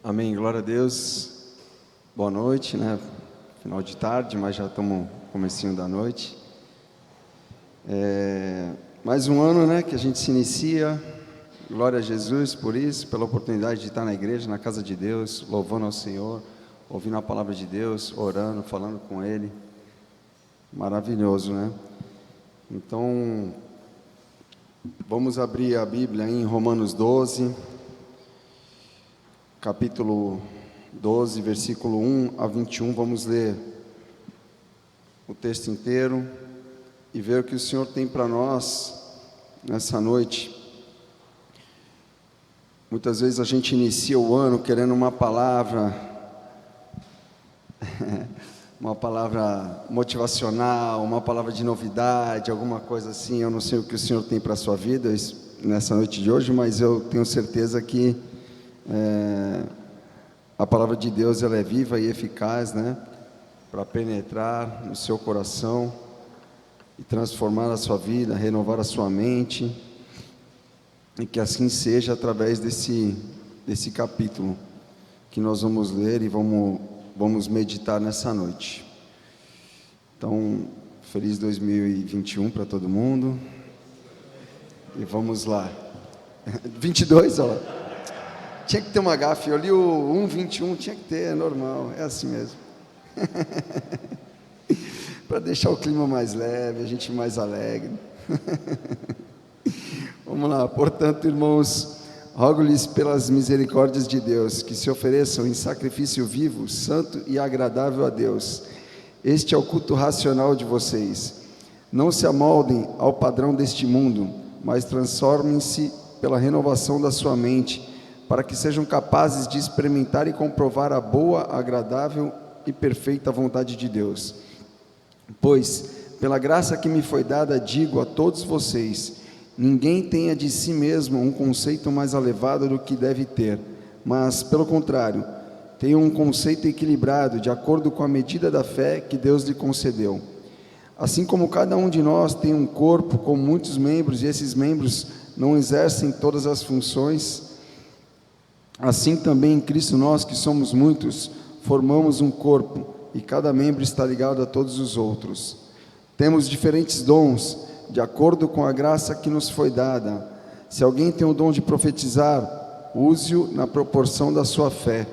Amém, glória a Deus. Boa noite, né? Final de tarde, mas já estamos no comecinho da noite. Mais um ano, né, que a gente se inicia. Glória a Jesus por isso, pela oportunidade de estar na igreja, na casa de Deus, louvando ao Senhor, ouvindo a palavra de Deus, orando, falando com Ele. Maravilhoso, né? Então, vamos abrir a Bíblia em Romanos 12, capítulo 12, versículo 1 a 21, vamos ler o texto inteiro e ver o que o Senhor tem para nós nessa noite. Muitas vezes a gente inicia o ano querendo uma palavra motivacional, uma palavra de novidade, alguma coisa assim. Eu não sei o que o Senhor tem para a sua vida nessa noite de hoje, mas eu tenho certeza que a palavra de Deus, ela é viva e eficaz, né, para penetrar no seu coração e transformar a sua vida, renovar a sua mente, e que assim seja através desse capítulo que nós vamos ler e vamos meditar nessa noite. Então, feliz 2021 para todo mundo, e vamos lá. 22, ó. Tinha que ter uma gafe, eu li o 1:21, tinha que ter, é normal, é assim mesmo. Para deixar o clima mais leve, a gente mais alegre. Vamos lá. Portanto, irmãos, rogo-lhes pelas misericórdias de Deus, que se ofereçam em sacrifício vivo, santo e agradável a Deus. Este é o culto racional de vocês. Não se amoldem ao padrão deste mundo, mas transformem-se pela renovação da sua mente, para que sejam capazes de experimentar e comprovar a boa, agradável e perfeita vontade de Deus. Pois, pela graça que me foi dada, digo a todos vocês: ninguém tenha de si mesmo um conceito mais elevado do que deve ter, mas, pelo contrário, tenha um conceito equilibrado, de acordo com a medida da fé que Deus lhe concedeu. Assim como cada um de nós tem um corpo com muitos membros, e esses membros não exercem todas as funções, assim também em Cristo nós, que somos muitos, formamos um corpo, e cada membro está ligado a todos os outros. Temos diferentes dons, de acordo com a graça que nos foi dada. Se alguém tem o dom de profetizar, use-o na proporção da sua fé.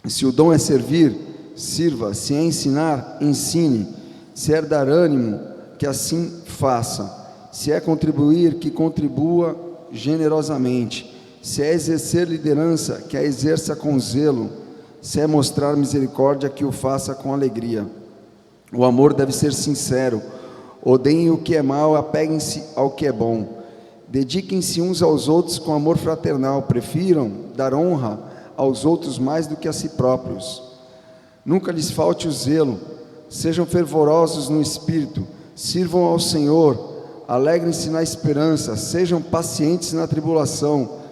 Se o dom é servir, sirva. Se é ensinar, ensine. Se é dar ânimo, que assim faça. Se é contribuir, que contribua generosamente. Se é exercer liderança, que a exerça com zelo. Se é mostrar misericórdia, que o faça com alegria. O amor deve ser sincero. Odeiem o que é mal, apeguem-se ao que é bom. Dediquem-se uns aos outros com amor fraternal. Prefiram dar honra aos outros mais do que a si próprios. Nunca lhes falte o zelo. Sejam fervorosos no espírito. Sirvam ao Senhor. Alegrem-se na esperança. Sejam pacientes na tribulação.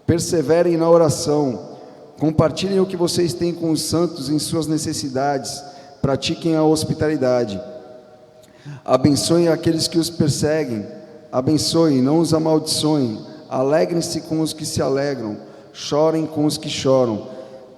Perseverem na oração. Compartilhem o que vocês têm com os santos em suas necessidades. Pratiquem a hospitalidade. Abençoem aqueles que os perseguem. Abençoem, não os amaldiçoem. Alegrem-se com os que se alegram. Chorem com os que choram.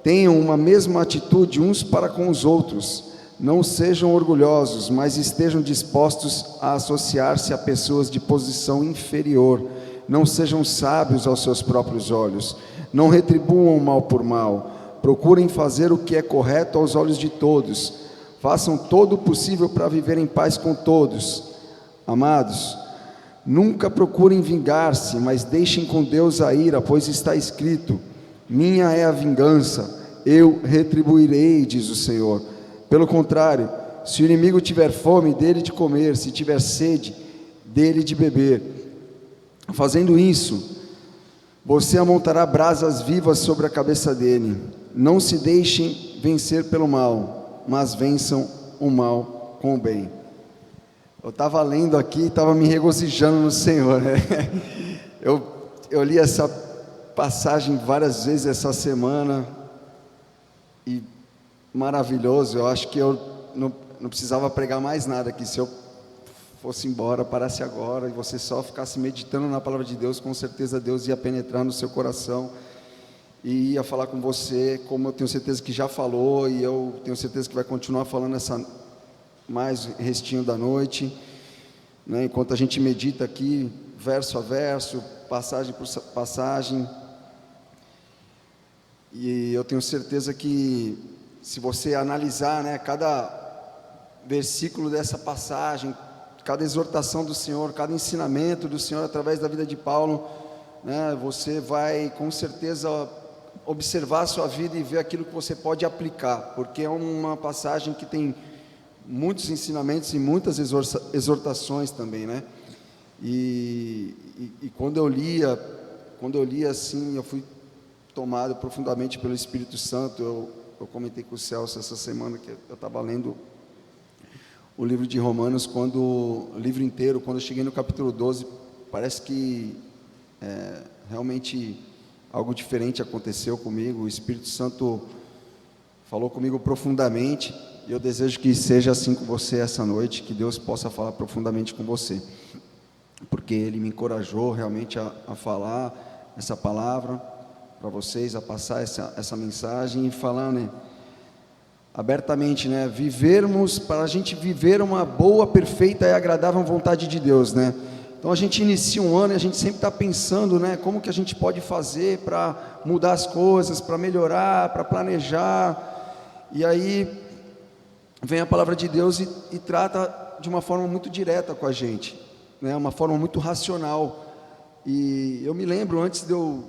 Tenham uma mesma atitude uns para com os outros. Não sejam orgulhosos, mas estejam dispostos a associar-se a pessoas de posição inferior. Não sejam sábios aos seus próprios olhos. Não retribuam mal por mal. Procurem fazer o que é correto aos olhos de todos. Façam todo o possível para viver em paz com todos. Amados, nunca procurem vingar-se, mas deixem com Deus a ira, pois está escrito: minha é a vingança, eu retribuirei, diz o Senhor. Pelo contrário, se o inimigo tiver fome, dele de comer; se tiver sede, dele de beber. Fazendo isso, você amontará brasas vivas sobre a cabeça dele. Não se deixem vencer pelo mal, mas vençam o mal com o bem. Eu estava lendo aqui, estava me regozijando no Senhor, né? Eu li essa passagem várias vezes essa semana, e maravilhoso. Eu acho que eu não precisava pregar mais nada aqui. Se eu fosse embora, parasse agora, e você só ficasse meditando na palavra de Deus, com certeza Deus ia penetrar no seu coração e ia falar com você, como eu tenho certeza que já falou, e eu tenho certeza que vai continuar falando essa mais restinho da noite, né? Enquanto a gente medita aqui, verso a verso, passagem por passagem. E eu tenho certeza que, se você analisar, né, cada versículo dessa passagem, cada exortação do Senhor, cada ensinamento do Senhor através da vida de Paulo, né, você vai com certeza observar a sua vida e ver aquilo que você pode aplicar, porque é uma passagem que tem muitos ensinamentos e muitas exortações também, né? E quando eu lia assim, eu fui tomado profundamente pelo Espírito Santo. Eu comentei com o Celso essa semana que eu estava lendo o livro de Romanos, o livro inteiro, quando eu cheguei no capítulo 12, parece que realmente algo diferente aconteceu comigo. O Espírito Santo falou comigo profundamente, e eu desejo que seja assim com você essa noite, que Deus possa falar profundamente com você, porque Ele me encorajou realmente a falar essa palavra para vocês, a passar essa mensagem e falar, né, abertamente, né, para a gente viver uma boa, perfeita e agradável vontade de Deus, né? Então a gente inicia um ano e a gente sempre está pensando, né, como que a gente pode fazer para mudar as coisas, para melhorar, para planejar, e aí vem a palavra de Deus e trata de uma forma muito direta com a gente, né, uma forma muito racional. E eu me lembro, antes de eu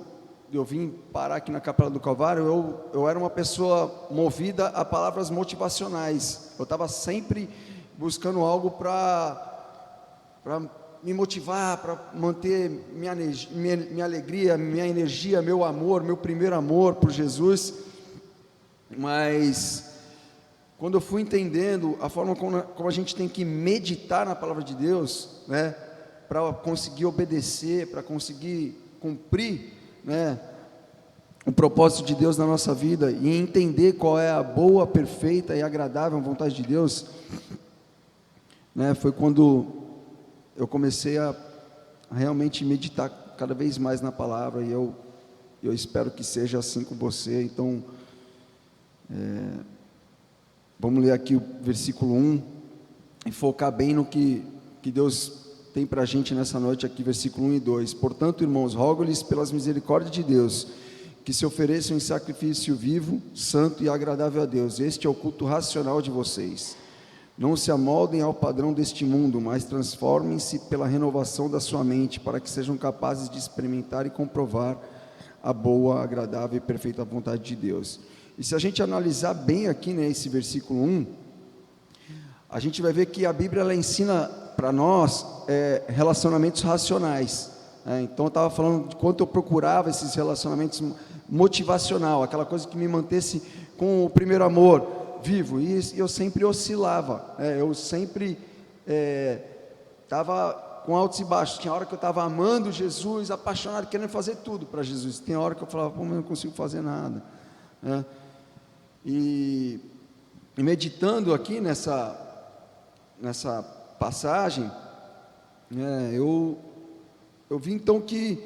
vir parar aqui na Capela do Calvário, eu era uma pessoa movida a palavras motivacionais. Eu estava sempre buscando algo para me motivar, para manter minha alegria, minha energia, meu amor, meu primeiro amor por Jesus. Mas quando eu fui entendendo a forma como a gente tem que meditar na palavra de Deus, né, para conseguir obedecer, para conseguir cumprir, né, o propósito de Deus na nossa vida, e entender qual é a boa, perfeita e agradável vontade de Deus, né, foi quando eu comecei a realmente meditar cada vez mais na palavra, e eu espero que seja assim com você. Então, vamos ler aqui o versículo 1 e focar bem no que Deus tem para a gente nessa noite aqui, versículo 1 e 2. Portanto, irmãos, rogo-lhes pelas misericórdias de Deus, que se ofereçam em sacrifício vivo, santo e agradável a Deus. Este é o culto racional de vocês. Não se amoldem ao padrão deste mundo, mas transformem-se pela renovação da sua mente, para que sejam capazes de experimentar e comprovar a boa, agradável e perfeita vontade de Deus. E se a gente analisar bem aqui, né, esse versículo 1, a gente vai ver que a Bíblia ela ensina para nós relacionamentos racionais. Então eu estava falando de quanto eu procurava esses relacionamentos motivacional, aquela coisa que me mantesse com o primeiro amor vivo, e eu sempre oscilava, eu sempre estava com altos e baixos. Tinha hora que eu estava amando Jesus, apaixonado, querendo fazer tudo para Jesus. Tem hora que eu falava, pô, mas eu não consigo fazer nada, né? E meditando aqui nessa passagem, eu vi então que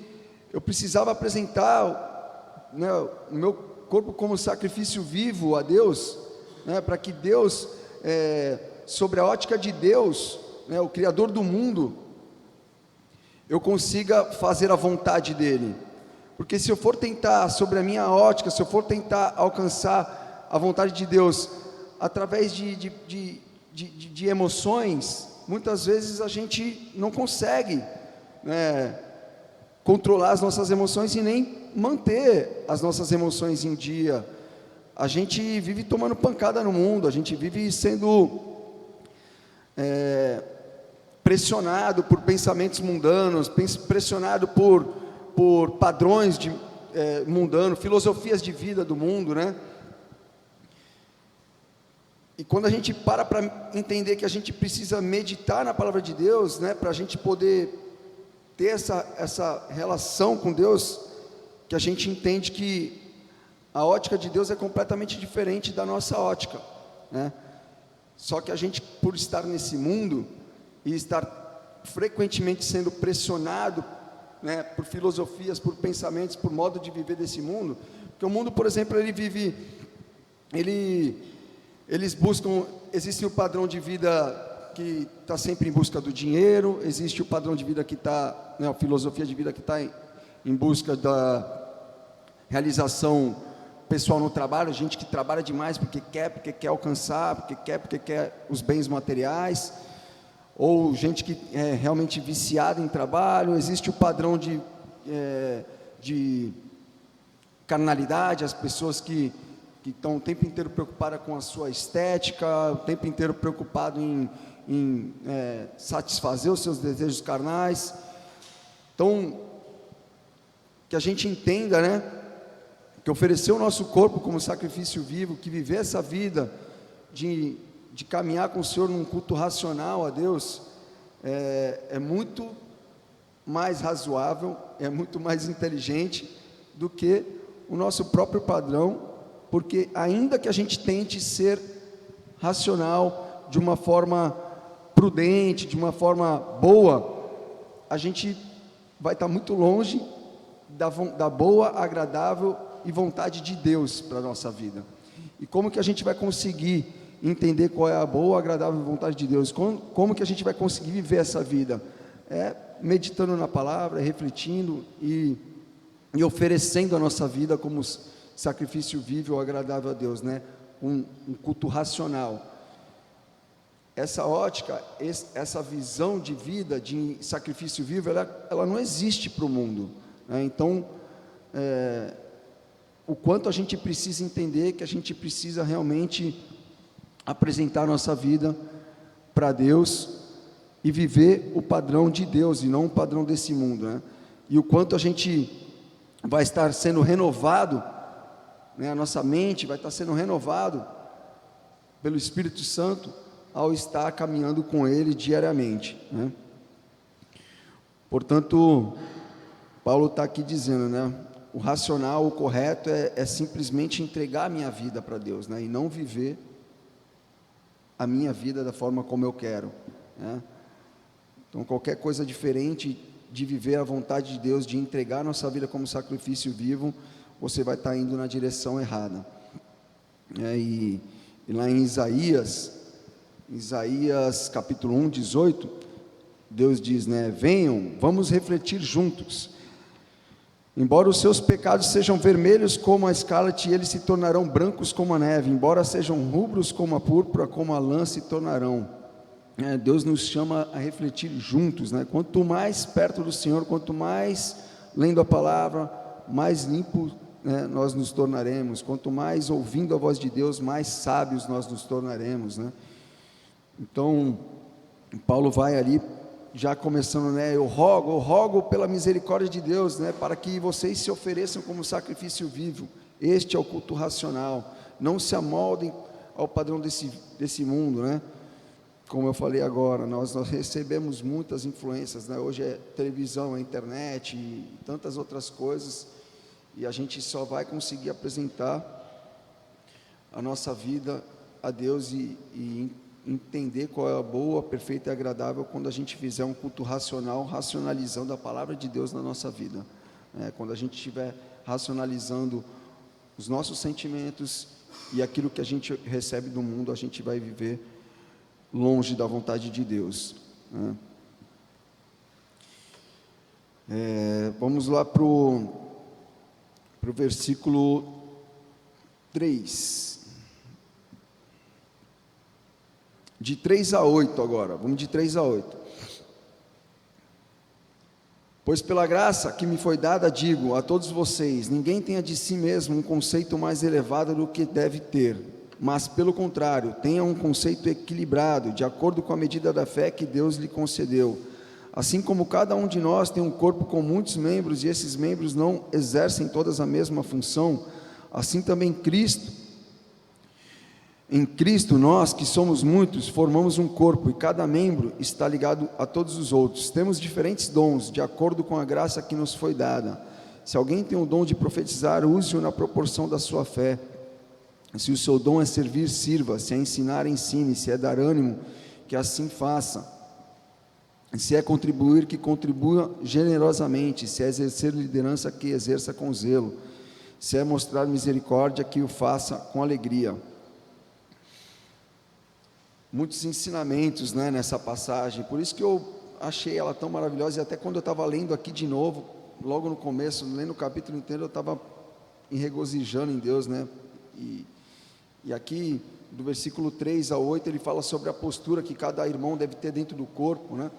eu precisava apresentar, né, o meu corpo como sacrifício vivo a Deus, né, para que Deus, sobre a ótica de Deus, né, o Criador do mundo, eu consiga fazer a vontade dEle. Porque se eu for tentar, sobre a minha ótica, se eu for tentar alcançar a vontade de Deus através de emoções, muitas vezes a gente não consegue, né, controlar as nossas emoções e nem manter as nossas emoções em dia. A gente vive tomando pancada no mundo, a gente vive sendo pressionado por pensamentos mundanos, pressionado por padrões mundanos, filosofias de vida do mundo, né? E quando a gente para entender que a gente precisa meditar na palavra de Deus, né, para a gente poder ter essa relação com Deus, que a gente entende que a ótica de Deus é completamente diferente da nossa ótica, né? Só que a gente, por estar nesse mundo e estar frequentemente sendo pressionado, né, por filosofias, por pensamentos, por modo de viver desse mundo, porque o mundo, por exemplo, eles buscam, existe o padrão de vida que está sempre em busca do dinheiro, existe o padrão de vida que está, né, a filosofia de vida que está em busca da realização pessoal no trabalho, gente que trabalha demais porque quer alcançar, porque quer os bens materiais, ou gente que é realmente viciada em trabalho. Existe o padrão de carnalidade, as pessoas que estão o tempo inteiro preocupadas com a sua estética, o tempo inteiro preocupado em satisfazer os seus desejos carnais. Então, que a gente entenda, né, que oferecer o nosso corpo como sacrifício vivo, que viver essa vida de caminhar com o Senhor num culto racional a Deus, é muito mais razoável, é muito mais inteligente do que o nosso próprio padrão, porque ainda que a gente tente ser racional, de uma forma prudente, de uma forma boa, a gente vai estar muito longe da boa, agradável e vontade de Deus para a nossa vida. E como que a gente vai conseguir entender qual é a boa, agradável vontade de Deus? Como que a gente vai conseguir viver essa vida? Meditando na palavra, refletindo e oferecendo a nossa vida como sacrifício vivo ou agradável a Deus, né? Um culto racional. Essa ótica, essa visão de vida, de sacrifício vivo, ela não existe para o mundo, né? Então, o quanto a gente precisa entender que a gente precisa realmente apresentar nossa vida para Deus e viver o padrão de Deus e não o padrão desse mundo, né? E o quanto a gente vai estar sendo renovado, né? A nossa mente vai estar sendo renovado pelo Espírito Santo ao estar caminhando com Ele diariamente, né? Portanto, Paulo está aqui dizendo, né? O racional, o correto é simplesmente entregar a minha vida para Deus, né? E não viver a minha vida da forma como eu quero, né? Então, qualquer coisa diferente de viver a vontade de Deus, de entregar a nossa vida como sacrifício vivo, você vai estar indo na direção errada. E lá em Isaías capítulo 1, 18, Deus diz, né? Venham, vamos refletir juntos. Embora os seus pecados sejam vermelhos como a escarlate, eles se tornarão brancos como a neve. Embora sejam rubros como a púrpura, como a lã se tornarão. Deus nos chama a refletir juntos, né? Quanto mais perto do Senhor, quanto mais lendo a palavra, mais limpo, né, nós nos tornaremos. Quanto mais ouvindo a voz de Deus, mais sábios nós nos tornaremos, né? Então, Paulo vai ali já começando, né? Eu rogo pela misericórdia de Deus, né, para que vocês se ofereçam como sacrifício vivo. Este é o culto racional. Não se amoldem ao padrão desse mundo, né? Como eu falei agora, nós recebemos muitas influências, né? Hoje é televisão, é internet e tantas outras coisas, e a gente só vai conseguir apresentar a nossa vida a Deus e entender qual é a boa, perfeita e agradável quando a gente fizer um culto racional, racionalizando a palavra de Deus na nossa vida, quando a gente estiver racionalizando os nossos sentimentos e aquilo que a gente recebe do mundo, a gente vai viver longe da vontade de Deus, né? Vamos lá para o versículo 3, de 3 a 8 agora, vamos de 3 a 8. Pois pela graça que me foi dada, digo a todos vocês, ninguém tenha de si mesmo um conceito mais elevado do que deve ter, mas pelo contrário, tenha um conceito equilibrado, de acordo com a medida da fé que Deus lhe concedeu. Assim como cada um de nós tem um corpo com muitos membros, e esses membros não exercem todas a mesma função, assim também em Cristo nós, que somos muitos, formamos um corpo, e cada membro está ligado a todos os outros. Temos diferentes dons, de acordo com a graça que nos foi dada. Se alguém tem o dom de profetizar, use-o na proporção da sua fé. Se o seu dom é servir, sirva. Se é ensinar, ensine. Se é dar ânimo, que assim faça. Se é contribuir, que contribua generosamente. Se é exercer liderança, que exerça com zelo. Se é mostrar misericórdia, que o faça com alegria. Muitos ensinamentos, né, nessa passagem. Por isso que eu achei ela tão maravilhosa. E até quando eu estava lendo aqui de novo, logo no começo, lendo o capítulo inteiro, eu estava regozijando em Deus, né? E aqui, do versículo 3 a 8, ele fala sobre a postura que cada irmão deve ter dentro do corpo, né?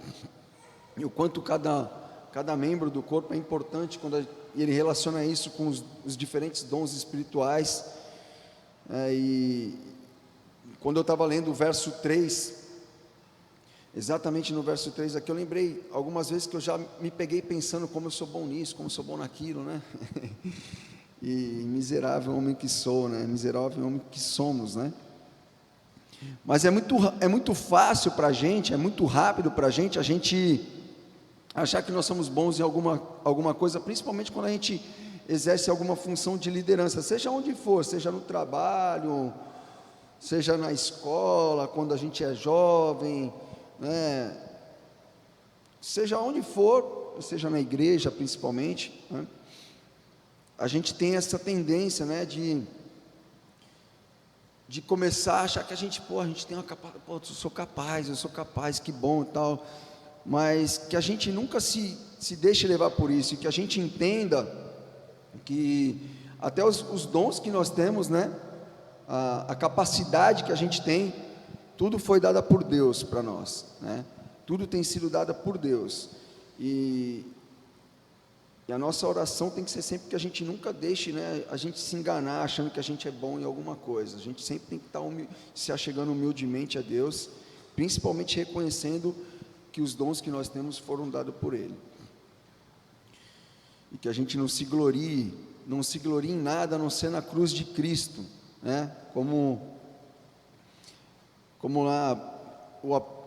E o quanto cada membro do corpo é importante, e ele relaciona isso com os diferentes dons espirituais. E quando eu estava lendo o verso 3, exatamente no verso 3 aqui, eu lembrei algumas vezes que eu já me peguei pensando como eu sou bom nisso, como eu sou bom naquilo, né? E miserável homem que sou, né? Miserável homem que somos, né? Mas é muito fácil para a gente, é muito rápido para a gente achar que nós somos bons em alguma coisa, principalmente quando a gente exerce alguma função de liderança, seja onde for, seja no trabalho, seja na escola, quando a gente é jovem, né? Seja onde for, seja na igreja principalmente, né? A gente tem essa tendência, né, de começar a achar que a gente tem uma capacidade, eu sou capaz, que bom e tal, mas que a gente nunca se deixe levar por isso, e que a gente entenda que até os dons que nós temos, né, a capacidade que a gente tem, tudo foi dada por Deus para nós, né? Tudo tem sido dado por Deus, e a nossa oração tem que ser sempre que a gente nunca deixe, né, a gente se enganar achando que a gente é bom em alguma coisa. A gente sempre tem que estar se achegando humildemente a Deus, principalmente reconhecendo que os dons que nós temos foram dados por Ele, e que a gente não se glorie em nada a não ser na cruz de Cristo, né? Como lá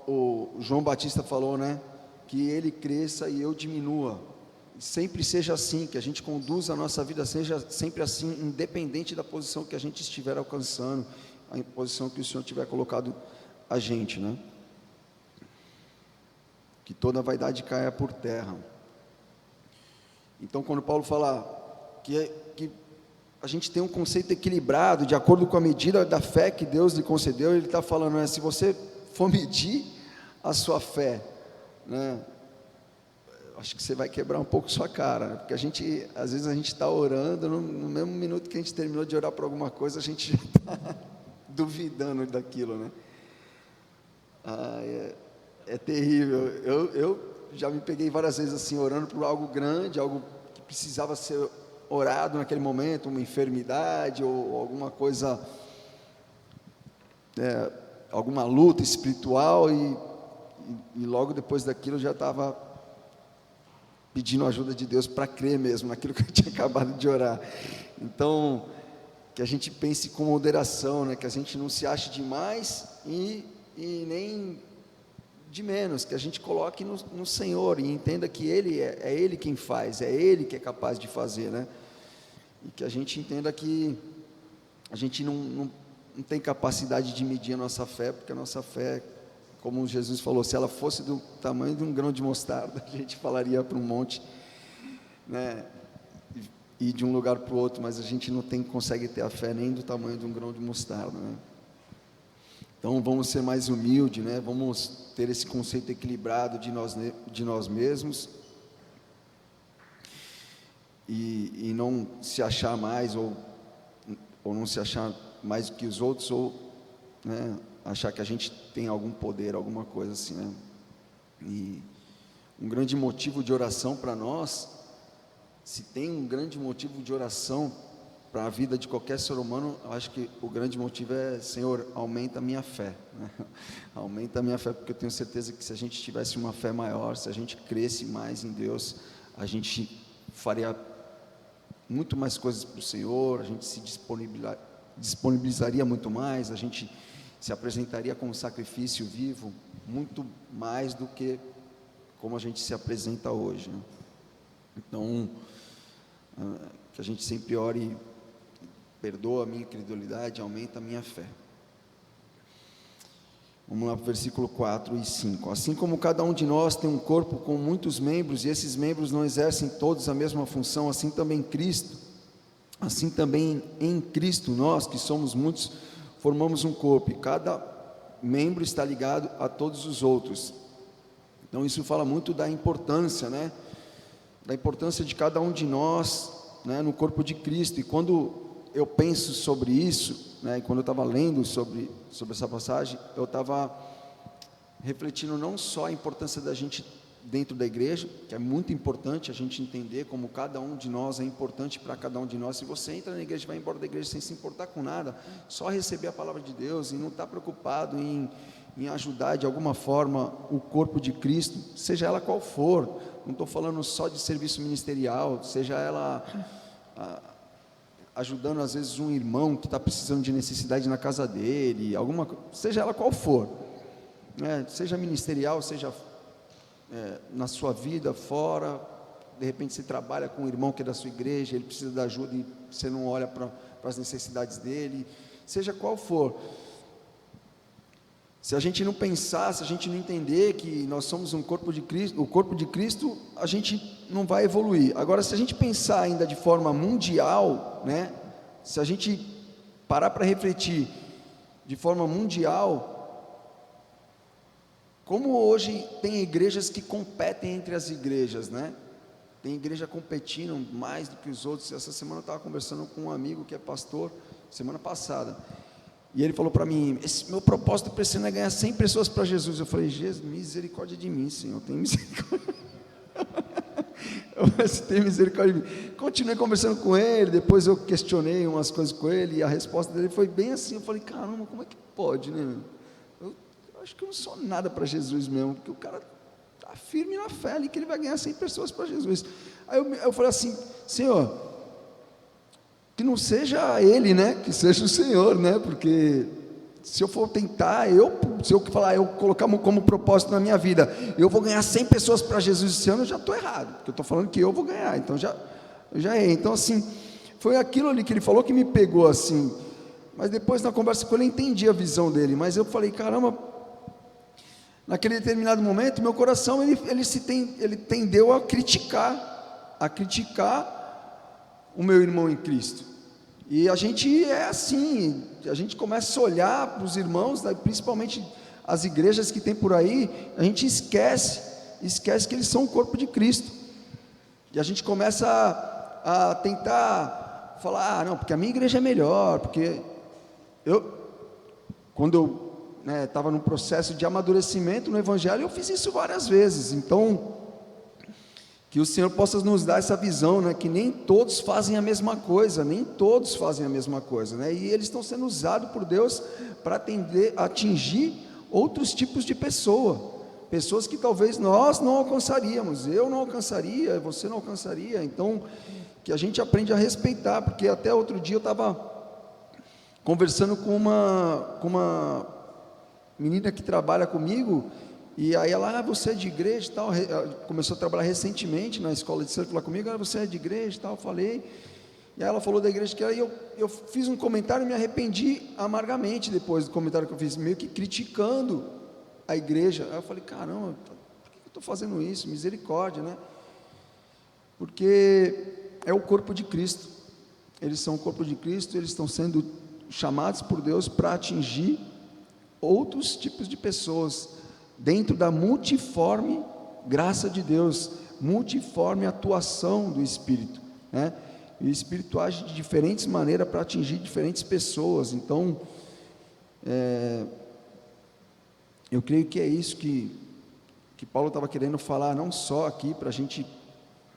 o João Batista falou, né, que Ele cresça e eu diminua. Sempre seja assim, que a gente conduza a nossa vida, seja sempre assim, independente da posição que a gente estiver alcançando, a posição que o Senhor tiver colocado a gente, né? Que toda vaidade caia por terra. Então, quando Paulo fala que a gente tem um conceito equilibrado, de acordo com a medida da fé que Deus lhe concedeu, ele está falando, né, se você for medir a sua fé, né, acho que você vai quebrar um pouco sua cara, porque às vezes a gente está orando, no mesmo minuto que a gente terminou de orar por alguma coisa, a gente já está duvidando daquilo, né? É terrível. Eu já me peguei várias vezes assim, orando por algo grande, algo que precisava ser orado naquele momento, uma enfermidade ou alguma coisa, alguma luta espiritual, e logo depois daquilo eu já estava pedindo a ajuda de Deus para crer mesmo naquilo que eu tinha acabado de orar. Então, que a gente pense com moderação, né? Que a gente não se ache demais e nem de menos, que a gente coloque no Senhor e entenda que Ele é Ele quem faz, é Ele que é capaz de fazer, né? E que a gente entenda que a gente não tem capacidade de medir a nossa fé, porque a nossa fé, como Jesus falou, se ela fosse do tamanho de um grão de mostarda, a gente falaria para um monte, né, e de um lugar para o outro, mas a gente não consegue ter a fé nem do tamanho de um grão de mostarda, né? Então vamos ser mais humildes, né? Vamos ter esse conceito equilibrado de nós mesmos, e não se achar mais, ou não se achar mais do que os outros, ou, né, achar que a gente tem algum poder, alguma coisa assim, né? E um grande motivo de oração para nós, se tem um grande motivo de oração para a vida de qualquer ser humano, eu acho que o grande motivo é: Senhor, aumenta a minha fé, né? Aumenta a minha fé, porque eu tenho certeza que se a gente tivesse uma fé maior, se a gente cresce mais em Deus, a gente faria muito mais coisas para o Senhor, a gente se disponibilizaria muito mais, a gente se apresentaria como sacrifício vivo, muito mais do que como a gente se apresenta hoje, né? Então, que a gente sempre ore, perdoa a minha incredulidade, aumenta a minha fé. Vamos lá para o versículo 4 e 5. Assim como cada um de nós tem um corpo com muitos membros, e esses membros não exercem todos a mesma função, assim também em Cristo, nós que somos muitos, formamos um corpo, e cada membro está ligado a todos os outros. Então isso fala muito da importância, né? Da importância de cada um de nós, né, no corpo de Cristo. E quando eu penso sobre isso, né, e quando eu estava lendo sobre essa passagem, eu estava refletindo não só a importância da gente dentro da igreja, que é muito importante a gente entender como cada um de nós é importante para cada um de nós. Se você entra na igreja e vai embora da igreja sem se importar com nada, só receber a palavra de Deus e não estar preocupado em ajudar de alguma forma o corpo de Cristo, seja ela qual for, não estou falando só de serviço ministerial, seja ela ajudando às vezes um irmão que está precisando de necessidade na casa dele, seja ela qual for, né? Seja ministerial, seja na sua vida fora, de repente você trabalha com um irmão que é da sua igreja, ele precisa de ajuda e você não olha para as necessidades dele, seja qual for. Se a gente não pensar, se a gente não entender que nós somos um corpo de Cristo, o corpo de Cristo, a gente não vai evoluir. Agora, se a gente pensar ainda de forma mundial, né, se a gente parar para refletir de forma mundial, como hoje tem igrejas que competem entre as igrejas, né? Tem igreja competindo mais do que os outros. Essa semana eu estava conversando com um amigo que é pastor, semana passada, e ele falou para mim: esse meu propósito para esse ano é ganhar 100 pessoas para Jesus. Eu falei: Jesus, misericórdia de mim, Senhor, tem misericórdia. Mas tem misericórdia de mim. Continuei conversando com ele, depois eu questionei umas coisas com ele, e a resposta dele foi bem assim. Eu falei: caramba, como é que pode, né? Eu acho que eu não sou nada para Jesus mesmo, porque o cara está firme na fé ali, que ele vai ganhar 100 pessoas para Jesus. Aí eu falei assim: Senhor, que não seja ele, né, que seja o Senhor, né, porque se eu for tentar, se eu falar, eu colocar como propósito na minha vida, eu vou ganhar 100 pessoas para Jesus esse ano, eu já estou errado, porque eu estou falando que eu vou ganhar, então já é. Então assim, foi aquilo ali que ele falou que me pegou assim, mas depois na conversa com ele eu entendi a visão dele, mas eu falei: caramba, naquele determinado momento, meu coração, ele tendeu a criticar o meu irmão em Cristo. E a gente é assim, a gente começa a olhar para os irmãos, principalmente as igrejas que tem por aí, a gente esquece que eles são o corpo de Cristo, e a gente começa a tentar falar: não, porque a minha igreja é melhor, porque quando eu estava num processo de amadurecimento no Evangelho, eu fiz isso várias vezes. Então, que o Senhor possa nos dar essa visão, né, que nem todos fazem a mesma coisa, né, e eles estão sendo usados por Deus para atingir outros tipos de pessoas que talvez nós não alcançaríamos, eu não alcançaria, você não alcançaria. Então, que a gente aprende a respeitar, porque até outro dia eu estava conversando com uma menina que trabalha comigo, e aí ela: você é de igreja e tal, começou a trabalhar recentemente na escola de surf lá comigo. Você é de igreja e tal, falei, e aí ela falou da igreja que era, e eu fiz um comentário e me arrependi amargamente depois do comentário que eu fiz, meio que criticando a igreja. Aí eu falei: caramba, por que eu estou fazendo isso? Misericórdia, né? Porque é o corpo de Cristo, eles são o corpo de Cristo, eles estão sendo chamados por Deus para atingir outros tipos de pessoas, dentro da multiforme graça de Deus, multiforme atuação do Espírito, né? E o Espírito age de diferentes maneiras para atingir diferentes pessoas. Então, eu creio que é isso que Paulo estava querendo falar, não só aqui para a gente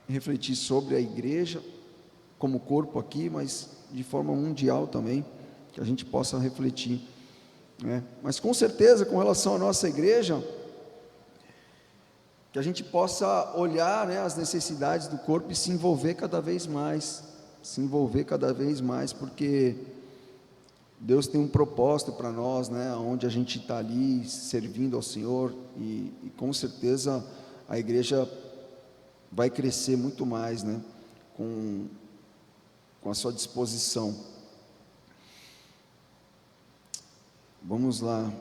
refletir sobre a igreja como corpo aqui, mas de forma mundial também, que a gente possa refletir, né? Mas com certeza, com relação à nossa igreja, que a gente possa olhar, né, as necessidades do corpo e se envolver cada vez mais, porque Deus tem um propósito para nós, né, onde a gente está ali servindo ao Senhor, e com certeza a igreja vai crescer muito mais, né, com com a sua disposição. Vamos lá,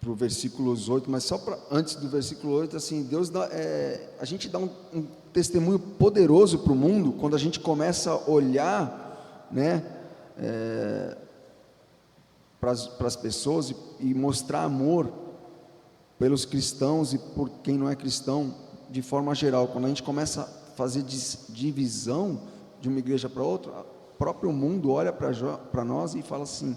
para o versículos 8, mas só antes do versículo 8, assim, Deus dá, a gente dá um testemunho poderoso para o mundo, quando a gente começa a olhar, né, para as pessoas e mostrar amor pelos cristãos e por quem não é cristão, de forma geral. Quando a gente começa a fazer divisão de uma igreja para outra, o próprio mundo olha para nós e fala assim: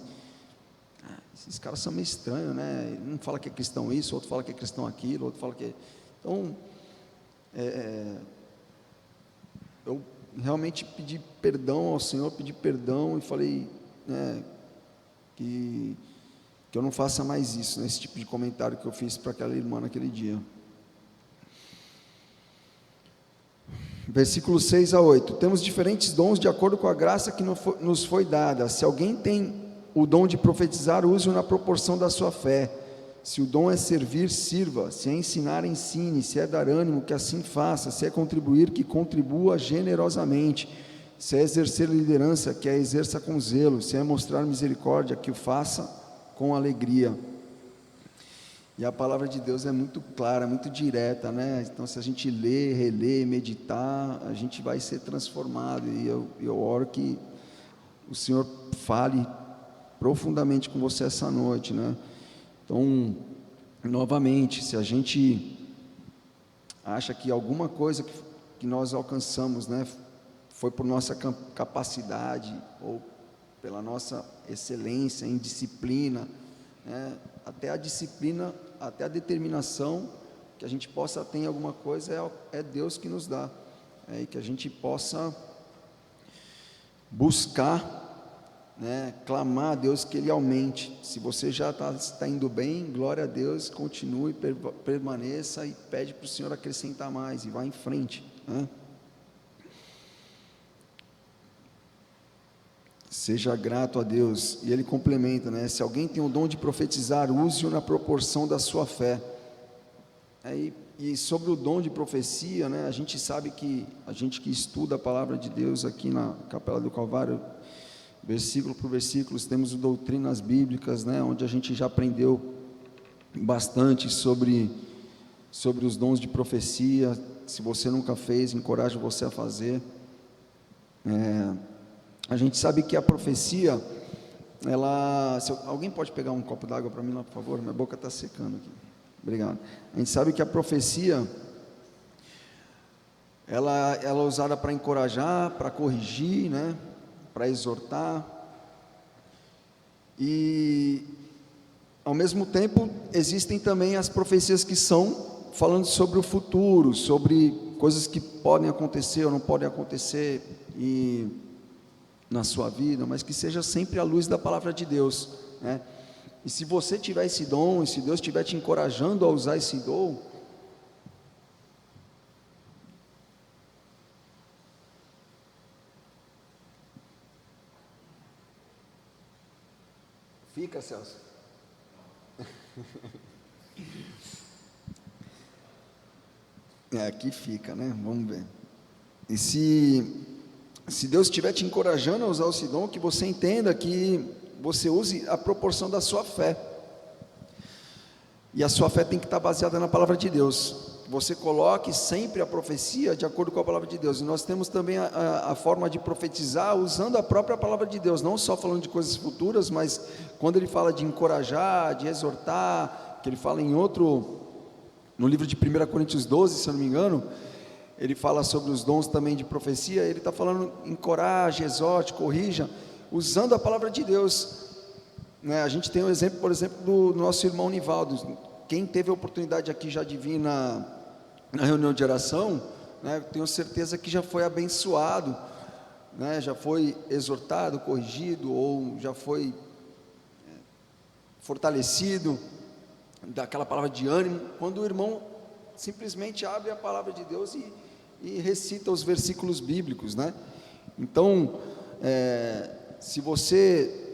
esses caras são meio estranhos, né? Um fala que é cristão isso, outro fala que é cristão aquilo, outro fala que é... Então, eu realmente pedi perdão ao Senhor, pedi perdão e falei, né, que eu não faça mais isso, né, esse tipo de comentário que eu fiz para aquela irmã naquele dia. Versículos 6 a 8. Temos diferentes dons de acordo com a graça que nos foi dada. Se alguém tem o dom de profetizar, use-o na proporção da sua fé. Se o dom é servir, sirva. Se é ensinar, ensine. Se é dar ânimo, que assim faça. Se é contribuir, que contribua generosamente. Se é exercer liderança, que a exerça com zelo. Se é mostrar misericórdia, que o faça com alegria. E a palavra de Deus é muito clara, muito direta, né? Então, se a gente ler, reler, meditar, a gente vai ser transformado. E eu oro que o Senhor fale profundamente com você essa noite, né? Então, novamente, se a gente acha que alguma coisa que nós alcançamos, né, foi por nossa capacidade ou pela nossa excelência em disciplina, né, até a disciplina, até a determinação que a gente possa ter em alguma coisa é Deus que nos dá, e que a gente possa buscar, né, clamar a Deus que Ele aumente. Se você já está indo bem, glória a Deus, continue, permaneça e pede para o Senhor acrescentar mais e vá em frente, né? Seja grato a Deus. E ele complementa, né? Se alguém tem o dom de profetizar, use-o na proporção da sua fé. E sobre o dom de profecia, né, a gente sabe que a gente que estuda a palavra de Deus aqui na Capela do Calvário, versículo por versículo, temos doutrinas bíblicas, né, onde a gente já aprendeu bastante sobre os dons de profecia. Se você nunca fez, encorajo você a fazer. A gente sabe que a profecia, alguém pode pegar um copo d'água para mim lá, por favor? Minha boca está secando aqui. Obrigado. A gente sabe que a profecia, ela é usada para encorajar, para corrigir, né, para exortar, e ao mesmo tempo existem também as profecias que são falando sobre o futuro, sobre coisas que podem acontecer ou não podem acontecer na sua vida, mas que seja sempre à luz da palavra de Deus, né? E se você tiver esse dom, e se Deus estiver te encorajando a usar esse dom, fica, Celso. Aqui fica, né? Vamos ver. E se Deus estiver te encorajando a usar esse dom, que você entenda que você use a proporção da sua fé. E a sua fé tem que estar baseada na palavra de Deus. Você coloque sempre a profecia de acordo com a palavra de Deus. E nós temos também a forma de profetizar usando a própria palavra de Deus, não só falando de coisas futuras, mas quando ele fala de encorajar, de exortar, que ele fala no livro de 1 Coríntios 12, se eu não me engano, ele fala sobre os dons também de profecia. Ele está falando encoraje, exorte, corrija, usando a palavra de Deus, né? A gente tem um exemplo, por exemplo, do nosso irmão Nivaldo. Quem teve a oportunidade aqui já de vir na reunião de oração, né, tenho certeza que já foi abençoado, né, já foi exortado, corrigido, ou já foi fortalecido, daquela palavra de ânimo, quando o irmão simplesmente abre a palavra de Deus e recita os versículos bíblicos, né? Então, se você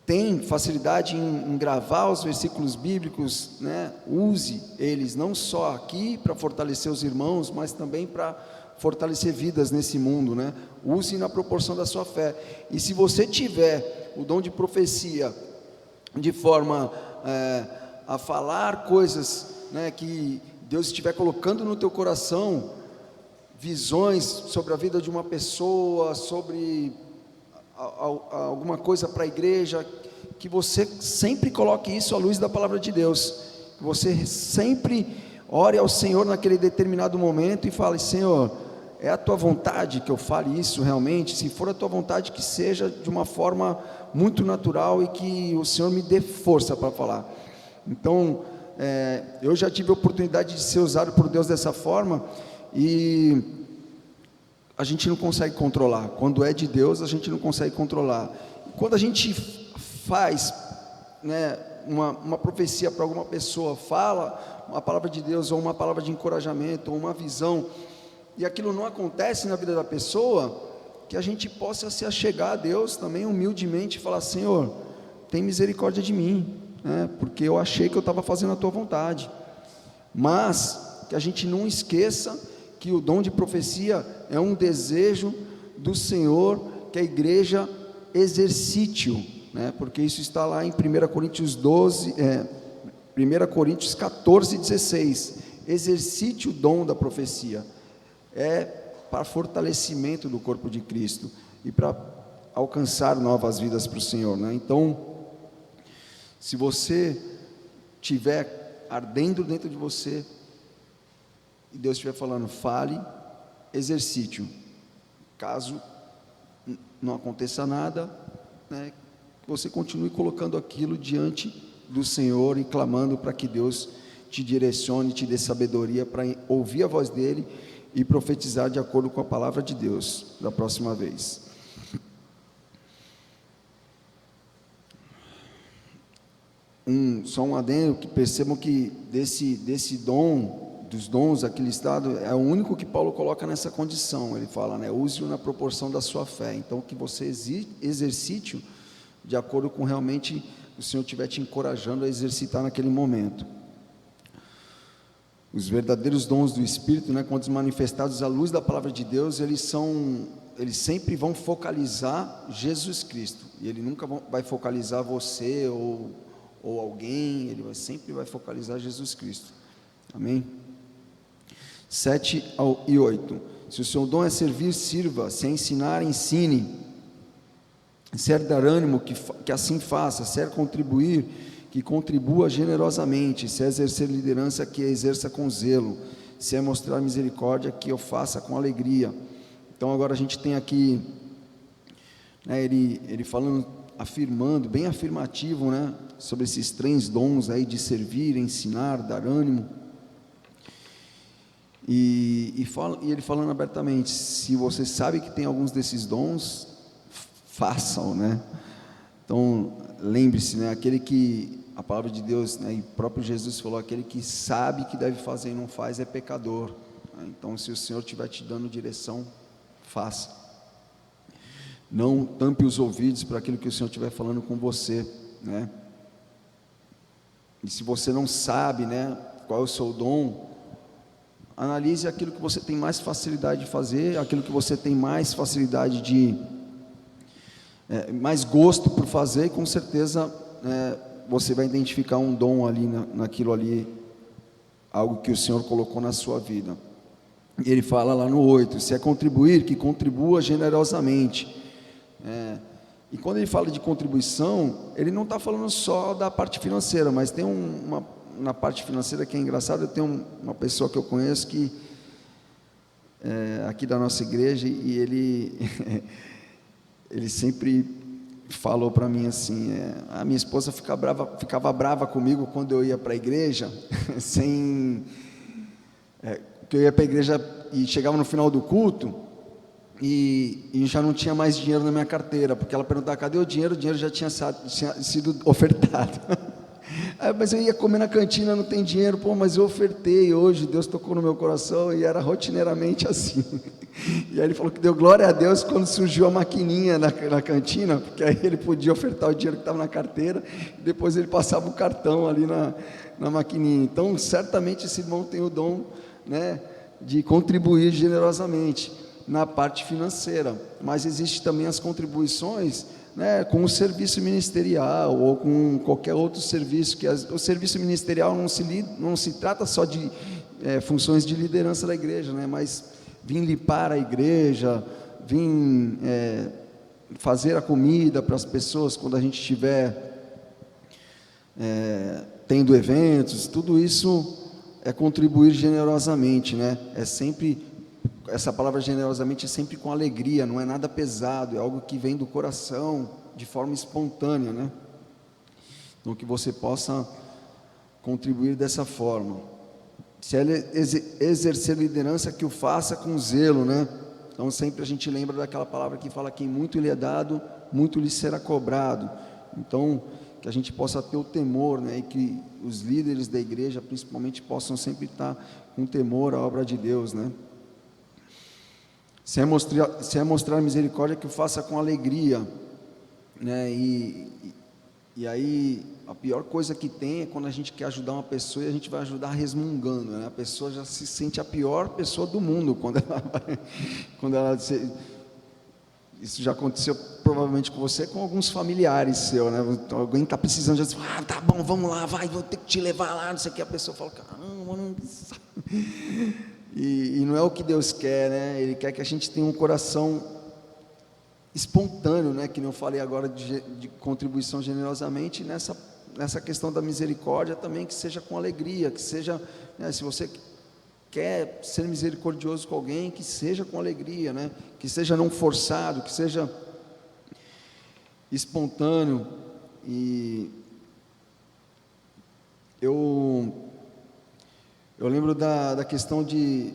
tem facilidade em gravar os versículos bíblicos, né, use eles não só aqui para fortalecer os irmãos, mas também para fortalecer vidas nesse mundo, né? Use na proporção da sua fé. E se você tiver o dom de profecia de forma a falar coisas, né, que Deus estiver colocando no teu coração, visões sobre a vida de uma pessoa, sobre alguma coisa para a igreja, que você sempre coloque isso à luz da palavra de Deus, que você sempre ore ao Senhor naquele determinado momento e fale: Senhor, é a tua vontade que eu fale isso realmente? Se for a tua vontade, que seja de uma forma muito natural e que o Senhor me dê força para falar. Então, eu já tive a oportunidade de ser usado por Deus dessa forma, e a gente não consegue controlar. Quando é de Deus, a gente não consegue controlar. Quando a gente faz, né, uma profecia para alguma pessoa, fala uma palavra de Deus, ou uma palavra de encorajamento, ou uma visão, e aquilo não acontece na vida da pessoa, que a gente possa se achegar a Deus também humildemente e falar: Senhor, tem misericórdia de mim, né, porque eu achei que eu estava fazendo a tua vontade. Mas que a gente não esqueça que o dom de profecia é um desejo do Senhor, que a igreja exercite-o, né? Porque isso está lá em 1 Coríntios 14, 16, exercite o dom da profecia, para fortalecimento do corpo de Cristo, e para alcançar novas vidas para o Senhor, né? Então, se você tiver ardendo dentro de você, e Deus estiver falando, fale, exercite-o. Caso não aconteça nada, né, você continue colocando aquilo diante do Senhor e clamando para que Deus te direcione, te dê sabedoria para ouvir a voz dEle e profetizar de acordo com a palavra de Deus da próxima vez. Só um adendo, que percebam que desse dom, dos dons aqui listado, é o único que Paulo coloca nessa condição. Ele fala, né, use-o na proporção da sua fé. Então, que você exercite-o de acordo com realmente o Senhor estiver te encorajando a exercitar naquele momento. Os verdadeiros dons do Espírito, né, quando manifestados à luz da palavra de Deus, eles sempre vão focalizar Jesus Cristo, e Ele nunca vai focalizar você ou alguém, Ele sempre vai focalizar Jesus Cristo. Amém? 7 e 8. Se o seu dom é servir, sirva; se é ensinar, ensine; se é dar ânimo, que assim faça; se é contribuir, que contribua generosamente; se é exercer liderança, que exerça com zelo; se é mostrar misericórdia, que eu faça com alegria. Então agora a gente tem aqui, né, ele falando, afirmando, bem afirmativo, né, sobre esses 3 dons aí de servir, ensinar, dar ânimo. E ele falando abertamente: se você sabe que tem alguns desses dons, façam, né? Então, lembre-se, né? Aquele que, a palavra de Deus, né, e o próprio Jesus falou, aquele que sabe que deve fazer e não faz é pecador. Então, se o Senhor estiver te dando direção, faça. Não tampe os ouvidos para aquilo que o Senhor estiver falando com você, né? E se você não sabe, né, qual é o seu dom, analise aquilo que você tem mais facilidade de fazer, aquilo que você tem mais facilidade mais gosto por fazer, e com certeza você vai identificar um dom ali, naquilo ali, algo que o Senhor colocou na sua vida. E ele fala lá no 8, se é contribuir, que contribua generosamente. E quando ele fala de contribuição, ele não está falando só da parte financeira, mas tem na parte financeira que é engraçado. Eu tenho uma pessoa que eu conheço que aqui da nossa igreja, e ele sempre falou para mim assim, a minha esposa ficava brava comigo quando eu ia para a igreja, que eu ia para a igreja e chegava no final do culto e já não tinha mais dinheiro na minha carteira, porque ela perguntava, cadê o dinheiro? O dinheiro já tinha sido ofertado. Mas eu ia comer na cantina, não tem dinheiro. Mas eu ofertei hoje, Deus tocou no meu coração, e era rotineiramente assim. E aí ele falou que deu glória a Deus quando surgiu a maquininha na cantina, porque aí ele podia ofertar o dinheiro que estava na carteira, e depois ele passava o cartão ali na maquininha. Então certamente esse irmão tem o dom, né, de contribuir generosamente na parte financeira, mas existe também as contribuições, né, com o serviço ministerial ou com qualquer outro serviço, o serviço ministerial não se trata só de funções de liderança da igreja, né, mas vir limpar a igreja, vir fazer a comida para as pessoas quando a gente estiver tendo eventos, tudo isso é contribuir generosamente, né? É sempre, essa palavra generosamente é sempre com alegria, não é nada pesado, é algo que vem do coração, de forma espontânea, né? Então, que você possa contribuir dessa forma. Se ele exercer liderança, que o faça com zelo, né? Então, sempre a gente lembra daquela palavra que fala que muito lhe é dado, muito lhe será cobrado. Então, que a gente possa ter o temor, né, e que os líderes da igreja, principalmente, possam sempre estar com temor à obra de Deus, né? Se é mostrar misericórdia, que o faça com alegria, né? E aí, a pior coisa que tem é quando a gente quer ajudar uma pessoa e a gente vai ajudar resmungando, né? A pessoa já se sente a pior pessoa do mundo quando ela isso já aconteceu provavelmente com você, com alguns familiares seus, né? Alguém está precisando, já diz, tá bom, vamos lá, vai, vou ter que te levar lá, não sei o que, a pessoa fala, caramba, não... E não é o que Deus quer, né? Ele quer que a gente tenha um coração espontâneo, né? Que não falei agora de contribuição generosamente, nessa questão da misericórdia também, que seja com alegria, que seja, né, se você quer ser misericordioso com alguém, que seja com alegria, né? Que seja não forçado, que seja espontâneo. E eu lembro da questão de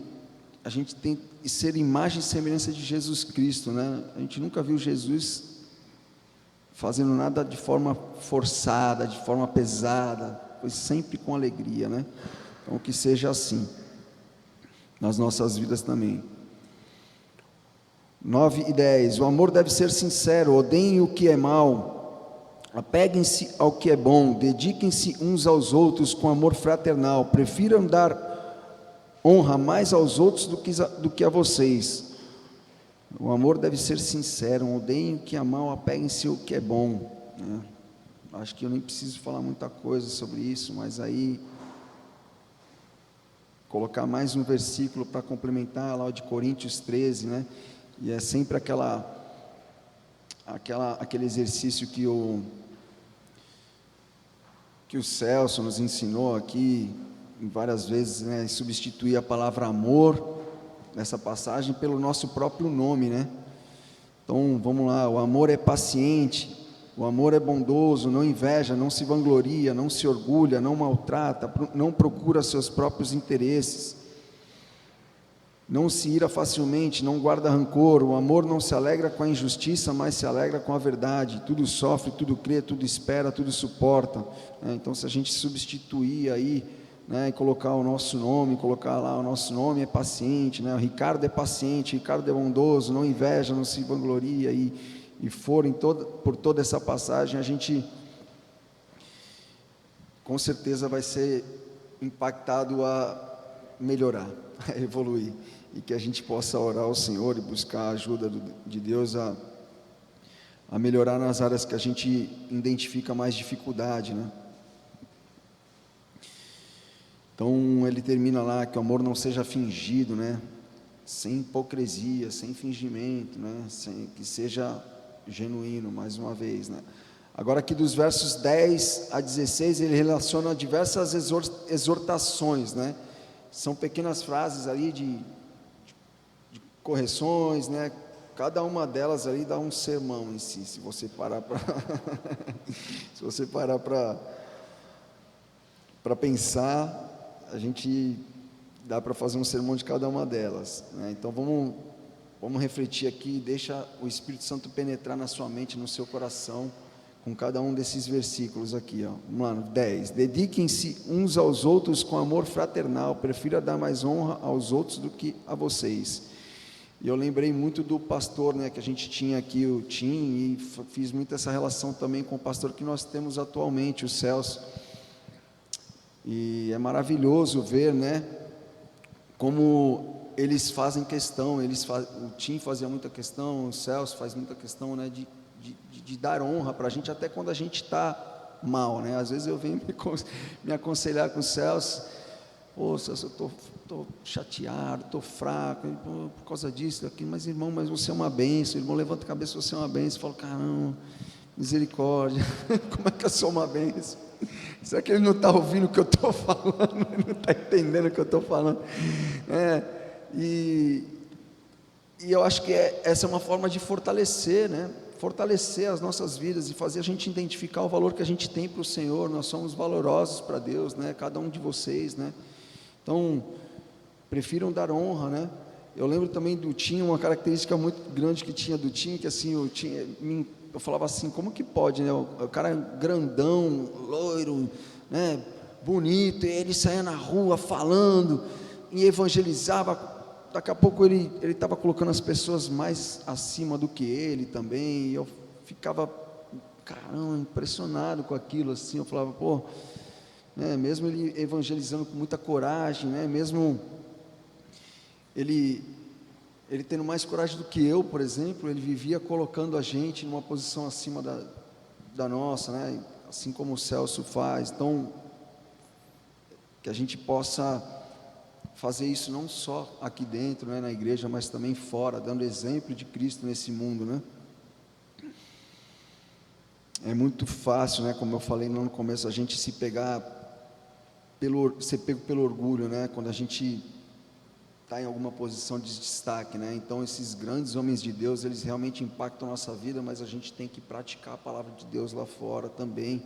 a gente tem que ser imagem e semelhança de Jesus Cristo, né? A gente nunca viu Jesus fazendo nada de forma forçada, de forma pesada, foi sempre com alegria, né? Então, que seja assim nas nossas vidas também. 9 e 10, o amor deve ser sincero, odeiem o que é mal, apeguem-se ao que é bom, dediquem-se uns aos outros com amor fraternal, prefiram dar honra mais aos outros do que a vocês. O amor deve ser sincero, odeiem o que é mal, apeguem-se ao que é bom, né? Acho que eu nem preciso falar muita coisa sobre isso, mas aí colocar mais um versículo para complementar lá o de Coríntios 13, né? E é sempre aquele exercício que o Celso nos ensinou aqui várias vezes, né? Substituir a palavra amor nessa passagem pelo nosso próprio nome, né? Então vamos lá, o amor é paciente, o amor é bondoso, não inveja, não se vangloria, não se orgulha, não maltrata, não procura seus próprios interesses, não se ira facilmente, não guarda rancor. O amor não se alegra com a injustiça, mas se alegra com a verdade. Tudo sofre, tudo crê, tudo espera, tudo suporta. Então, se a gente substituir aí, né, e colocar o nosso nome, colocar lá o nosso nome é paciente, né? O Ricardo é paciente, Ricardo é bondoso, não inveja, não se vangloria, e for por toda essa passagem, a gente com certeza vai ser impactado a melhorar, a evoluir, e que a gente possa orar ao Senhor e buscar a ajuda de Deus a melhorar nas áreas que a gente identifica mais dificuldade, né? Então ele termina lá que o amor não seja fingido, né? Sem hipocrisia, sem fingimento, né? Que seja genuíno, mais uma vez, né? Agora aqui dos versos 10 a 16 ele relaciona diversas exortações, né? São pequenas frases ali de correções, né? Cada uma delas ali dá um sermão em si, se você parar para se você parar para pensar, a gente dá para fazer um sermão de cada uma delas, né? Então vamos refletir aqui, deixa o Espírito Santo penetrar na sua mente, no seu coração, com cada um desses versículos aqui, ó. Vamos lá, 10, dediquem-se uns aos outros com amor fraternal, prefira dar mais honra aos outros do que a vocês. E eu lembrei muito do pastor, né, que a gente tinha aqui, o Tim, e fiz muito essa relação também com o pastor que nós temos atualmente, o Celso. E é maravilhoso ver, né, como eles fazem questão, o Tim fazia muita questão, o Celso faz muita questão, né, de dar honra para a gente, até quando a gente está mal, né? Às vezes eu venho me aconselhar com o Celso: pô, Celso, eu estou chateado, estou fraco, por causa disso, daqui, mas irmão, mas você é uma bênção. Irmão, levanta a cabeça, você é uma bênção. Eu falo: caramba, misericórdia, como é que eu sou uma bênção? Será que ele não está ouvindo o que eu estou falando? Ele não está entendendo o que eu estou falando? E eu acho que essa é uma forma de fortalecer, né? Fortalecer as nossas vidas e fazer a gente identificar o valor que a gente tem para o Senhor. Nós somos valorosos para Deus, né? Cada um de vocês, né? Então, prefiram dar honra, né? Eu lembro também do Tim, uma característica muito grande que tinha do Tim, que assim, eu falava assim: como que pode, né? O cara grandão, loiro, né? Bonito, e ele saía na rua falando e evangelizava. Daqui a pouco ele estava colocando as pessoas mais acima do que ele também, e eu ficava, caramba, impressionado com aquilo, assim. Eu falava: pô, né, mesmo ele evangelizando com muita coragem, né, mesmo ele tendo mais coragem do que eu, por exemplo, ele vivia colocando a gente numa posição acima da nossa, né, assim como o Celso faz. Então, que a gente possa fazer isso não só aqui dentro, né, na igreja, mas também fora, dando exemplo de Cristo nesse mundo, né? É muito fácil, né, como eu falei no começo, a gente ser pego pelo orgulho, né, quando a gente está em alguma posição de destaque, né? Então, esses grandes homens de Deus, eles realmente impactam a nossa vida, mas a gente tem que praticar a palavra de Deus lá fora também,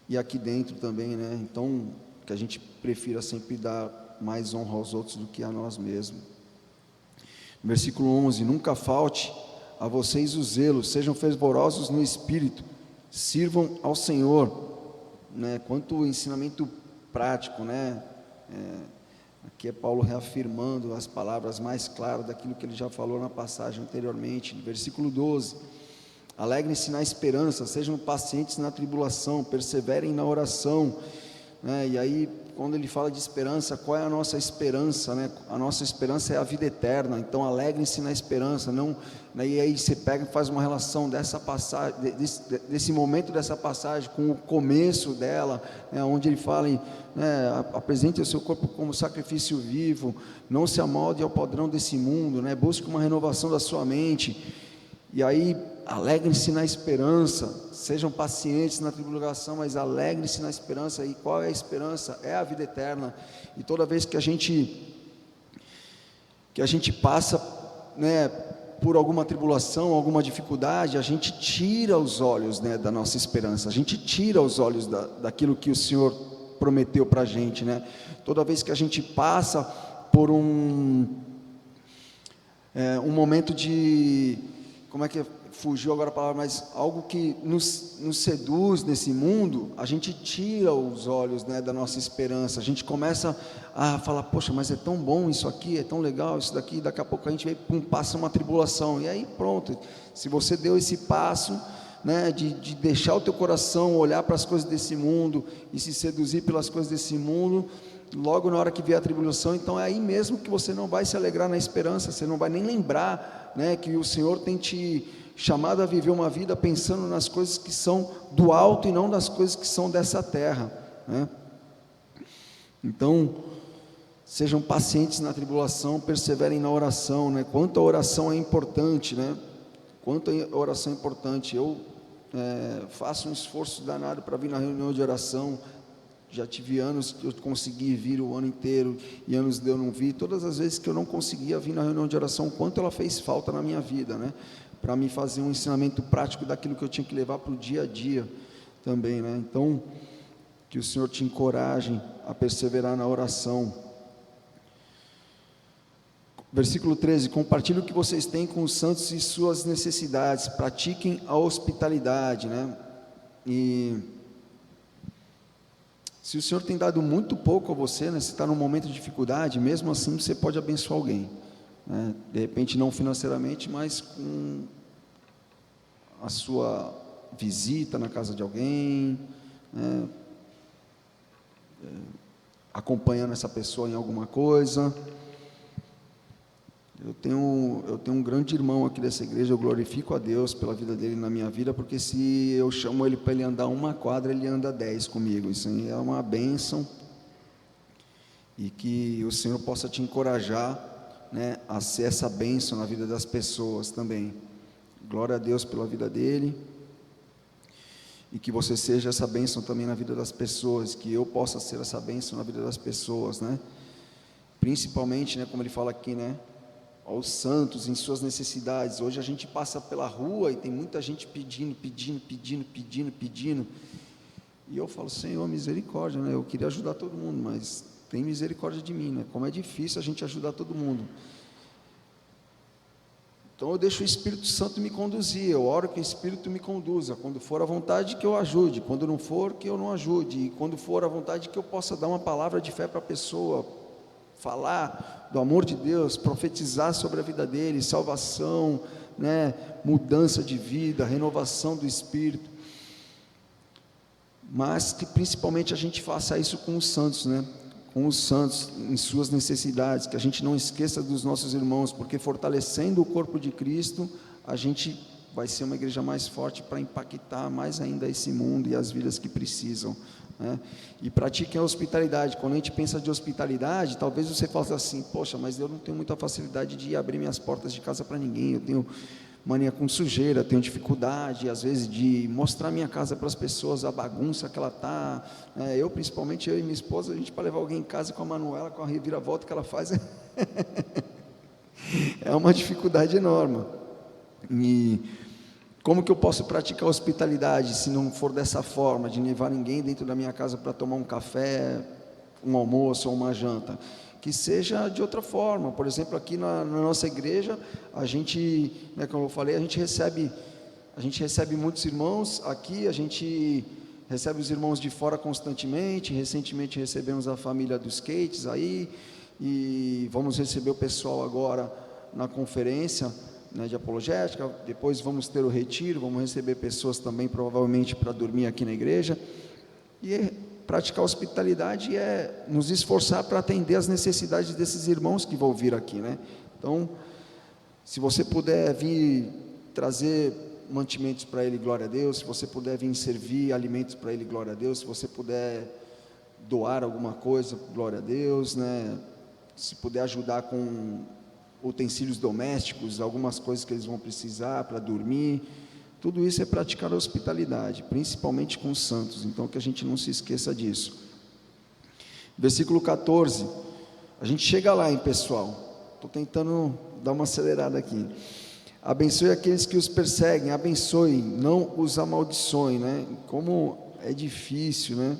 e aqui dentro também, né? Então, que a gente prefira sempre dar mais honra aos outros do que a nós mesmos. Versículo 11: nunca falte a vocês o zelo, sejam fervorosos no Espírito, sirvam ao Senhor, né? Quanto ensinamento prático, né? Aqui é Paulo reafirmando as palavras mais claras daquilo que ele já falou na passagem anteriormente. Versículo 12: alegrem-se na esperança, sejam pacientes na tribulação, perseverem na oração, né? E aí, quando ele fala de esperança, qual é a nossa esperança, né? A nossa esperança é a vida eterna. Então, alegrem-se na esperança, não, né? E aí você pega e faz uma relação dessa passagem, desse momento dessa passagem com o começo dela, né? Onde ele fala né, apresente o seu corpo como sacrifício vivo, não se amolde ao padrão desse mundo, né? Busque uma renovação da sua mente. E aí, alegrem-se na esperança, sejam pacientes na tribulação, mas alegrem-se na esperança. E qual é a esperança? É a vida eterna. E toda vez que a gente passa, né, por alguma tribulação, alguma dificuldade, a gente tira os olhos, né, da nossa esperança, a gente tira os olhos daquilo que o Senhor prometeu para a gente, né? Toda vez que a gente passa por um momento de, como é que fugiu agora a palavra, mas algo que nos seduz nesse mundo, a gente tira os olhos, né, da nossa esperança. A gente começa a falar: poxa, mas é tão bom isso aqui, é tão legal isso daqui. Daqui a pouco a gente passa uma tribulação, e aí pronto. Se você deu esse passo, né, de deixar o teu coração olhar para as coisas desse mundo e se seduzir pelas coisas desse mundo, logo na hora que vier a tribulação, então é aí mesmo que você não vai se alegrar na esperança, você não vai nem lembrar, né, que o Senhor tem te chamado a viver uma vida pensando nas coisas que são do alto e não nas coisas que são dessa terra, né? Então, sejam pacientes na tribulação, perseverem na oração, né? Quanto a oração é importante, né? Quanto a oração é importante. Eu faço um esforço danado para vir na reunião de oração. Já tive anos que eu consegui vir o ano inteiro, e anos de eu não vir. Todas as vezes que eu não conseguia vir na reunião de oração, quanto ela fez falta na minha vida, né? Para me fazer um ensinamento prático daquilo que eu tinha que levar para o dia a dia também, né? Então, que o Senhor te encoraje a perseverar na oração. Versículo 13: compartilhe o que vocês têm com os santos e suas necessidades, pratiquem a hospitalidade, né? E se o Senhor tem dado muito pouco a você, né, você está num momento de dificuldade, mesmo assim você pode abençoar alguém, né? De repente não financeiramente, mas com a sua visita na casa de alguém, né, acompanhando essa pessoa em alguma coisa. tenho um grande irmão aqui dessa igreja, eu glorifico a Deus pela vida dele na minha vida, porque se eu chamo ele para ele andar uma quadra, ele anda 10 comigo. Isso aí é uma bênção, e que o Senhor possa te encorajar, né, a ser essa bênção na vida das pessoas também. Glória a Deus pela vida dele, e que você seja essa bênção também na vida das pessoas, que eu possa ser essa bênção na vida das pessoas, né? Principalmente, né, como ele fala aqui, né, aos santos em suas necessidades. Hoje a gente passa pela rua e tem muita gente pedindo, e eu falo: Senhor, misericórdia, né? Eu queria ajudar todo mundo, mas tem misericórdia de mim, né? Como é difícil a gente ajudar todo mundo. Então eu deixo o Espírito Santo me conduzir, eu oro que o Espírito me conduza, quando for a vontade que eu ajude, quando não for que eu não ajude, e quando for a vontade que eu possa dar uma palavra de fé para a pessoa, falar do amor de Deus, profetizar sobre a vida dele, salvação, né, mudança de vida, renovação do Espírito, mas que principalmente a gente faça isso com os santos, né? Com os santos em suas necessidades, que a gente não esqueça dos nossos irmãos, porque fortalecendo o corpo de Cristo, a gente vai ser uma igreja mais forte para impactar mais ainda esse mundo e as vidas que precisam, né? E pratiquem a hospitalidade. Quando a gente pensa de hospitalidade, talvez você fale assim: poxa, mas eu não tenho muita facilidade de abrir minhas portas de casa para ninguém, eu tenho mania com sujeira, tenho dificuldade às vezes de mostrar minha casa para as pessoas, a bagunça que ela está, principalmente eu e minha esposa, a gente, para levar alguém em casa com a Manuela, com a reviravolta que ela faz, é uma dificuldade enorme. E como que eu posso praticar hospitalidade se não for dessa forma, de levar ninguém dentro da minha casa para tomar um café, um almoço ou uma janta? Que seja de outra forma. Por exemplo, aqui na nossa igreja, a gente, né, como eu falei, a gente recebe muitos irmãos aqui, a gente recebe os irmãos de fora constantemente. Recentemente recebemos a família dos skates aí, e vamos receber o pessoal agora na conferência, né, de apologética. Depois vamos ter o retiro, vamos receber pessoas também provavelmente para dormir aqui na igreja. E praticar hospitalidade é nos esforçar para atender as necessidades desses irmãos que vão vir aqui, né? Então, se você puder vir trazer mantimentos para ele, glória a Deus. Se você puder vir servir alimentos para ele, glória a Deus. Se você puder doar alguma coisa, glória a Deus, né? Se puder ajudar com utensílios domésticos, algumas coisas que eles vão precisar para dormir, tudo isso é praticar a hospitalidade, principalmente com os santos. Então, que a gente não se esqueça disso. Versículo 14, a gente chega lá, hein, pessoal? Estou tentando dar uma acelerada aqui. Abençoe aqueles que os perseguem, abençoe, não os amaldiçoe, né? Como é difícil, né,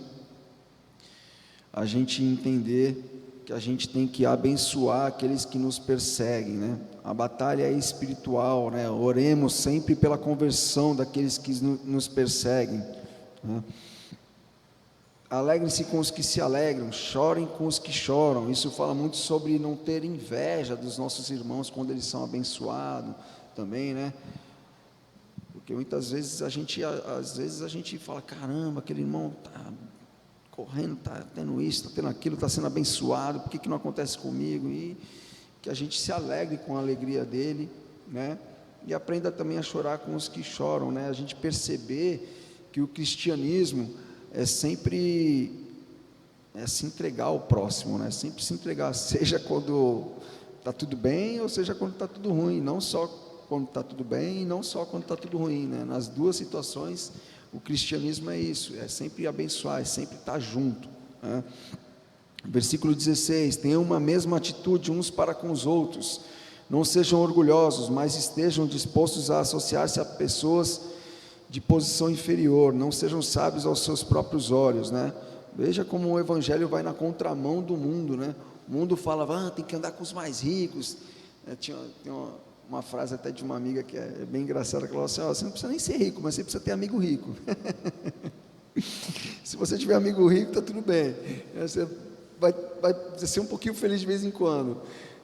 a gente entender que a gente tem que abençoar aqueles que nos perseguem, né? A batalha é espiritual, né? Oremos sempre pela conversão daqueles que nos perseguem, né? Alegrem-se com os que se alegram, chorem com os que choram. Isso fala muito sobre não ter inveja dos nossos irmãos quando eles são abençoados também, né? Porque muitas vezes a gente fala: caramba, aquele irmão está correndo, está tendo isso, está tendo aquilo, está sendo abençoado, por que não acontece comigo? E que a gente se alegre com a alegria dele, né? E aprenda também a chorar com os que choram, né? A gente perceber que o cristianismo é sempre se entregar ao próximo, né? Sempre se entregar, seja quando está tudo bem, ou seja quando está tudo ruim. Não só quando está tudo bem e não só quando está tudo ruim, né? Nas duas situações, o cristianismo é isso, é sempre abençoar, é sempre estar junto, né? Versículo 16, tenham uma mesma atitude uns para com os outros, não sejam orgulhosos, mas estejam dispostos a associar-se a pessoas de posição inferior, não sejam sábios aos seus próprios olhos, né? Veja como o evangelho vai na contramão do mundo, né? O mundo fala: tem que andar com os mais ricos. Tem uma frase até de uma amiga que é bem engraçada, que ela fala assim: você não precisa nem ser rico, mas você precisa ter amigo rico. Se você tiver amigo rico, está tudo bem, você vai ser um pouquinho feliz de vez em quando.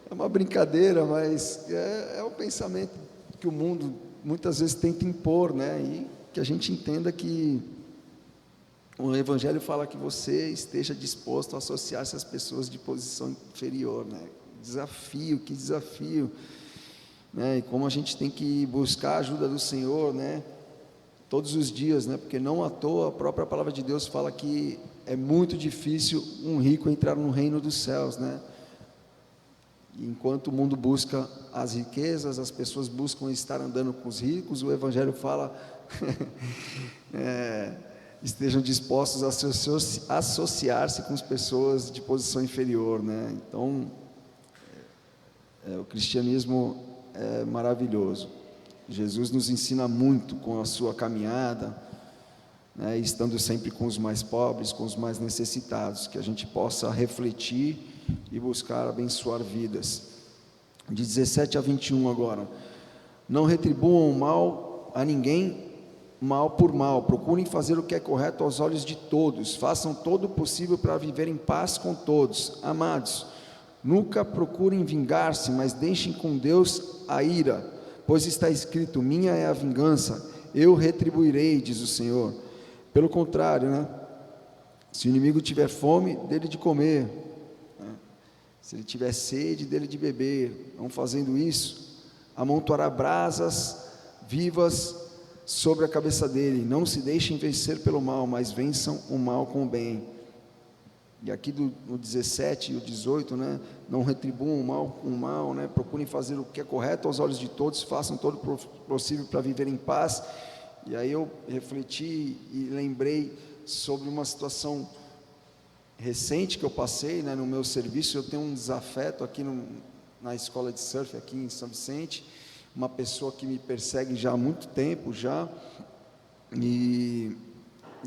É uma brincadeira, mas é um pensamento que o mundo muitas vezes tenta impor, né? E que a gente entenda que o evangelho fala que você esteja disposto a associar-se às pessoas de posição inferior, né? Que desafio. né? E como a gente tem que buscar a ajuda do Senhor, né? Todos os dias, né? Porque não à toa a própria palavra de Deus fala que é muito difícil um rico entrar no reino dos céus, né? Enquanto o mundo busca as riquezas, as pessoas buscam estar andando com os ricos, o Evangelho fala estejam dispostos a associar-se com as pessoas de posição inferior, né? Então, o cristianismo é maravilhoso. Jesus nos ensina muito com a sua caminhada, né, estando sempre com os mais pobres, com os mais necessitados, que a gente possa refletir e buscar abençoar vidas. De 17 a 21 agora. Não retribuam o mal a ninguém, mal por mal, procurem fazer o que é correto aos olhos de todos, façam todo o possível para viver em paz com todos. Amados, nunca procurem vingar-se, mas deixem com Deus a ira, pois está escrito, minha é a vingança, eu retribuirei, diz o Senhor. Pelo contrário, né? Se o inimigo tiver fome, dele de comer, né? Se ele tiver sede, dele de beber, não fazendo isso, amontoará brasas vivas sobre a cabeça dele. Não se deixem vencer pelo mal, mas vençam o mal com o bem. E aqui no 17 e o 18, né? Não retribuam o mal com o mal, né? Procurem fazer o que é correto aos olhos de todos, façam todo o possível para viver em paz. E aí eu refleti e lembrei sobre uma situação recente que eu passei, né, no meu serviço. Eu tenho um desafeto aqui na escola de surf aqui em São Vicente, uma pessoa que me persegue já há muito tempo já, e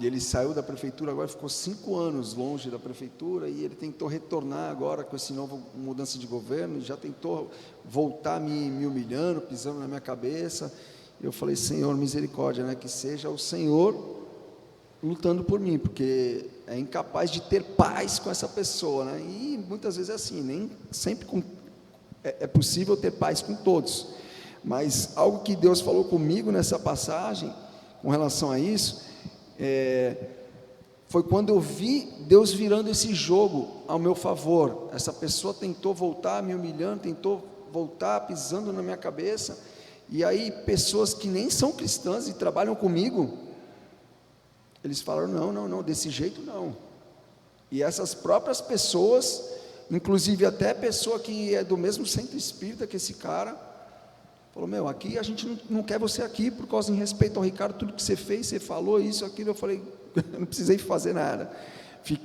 ele saiu da prefeitura, agora ficou 5 anos longe da prefeitura, e ele tentou retornar agora com esse novo mudança de governo, já tentou voltar me humilhando, pisando na minha cabeça. Eu falei, Senhor, misericórdia, né? Que seja o Senhor lutando por mim, porque é incapaz de ter paz com essa pessoa, né? E muitas vezes é assim, nem sempre é possível ter paz com todos, mas algo que Deus falou comigo nessa passagem, com relação a isso, foi quando eu vi Deus virando esse jogo ao meu favor. Essa pessoa tentou voltar me humilhando, tentou voltar pisando na minha cabeça. E aí pessoas que nem são cristãs e trabalham comigo, eles falaram, não, desse jeito não. E essas próprias pessoas, inclusive até pessoa que é do mesmo centro espírita que esse cara, falou, aqui a gente não quer você aqui, por causa em respeito ao Ricardo, tudo que você fez, você falou isso, aquilo. Eu falei, eu não precisei fazer nada.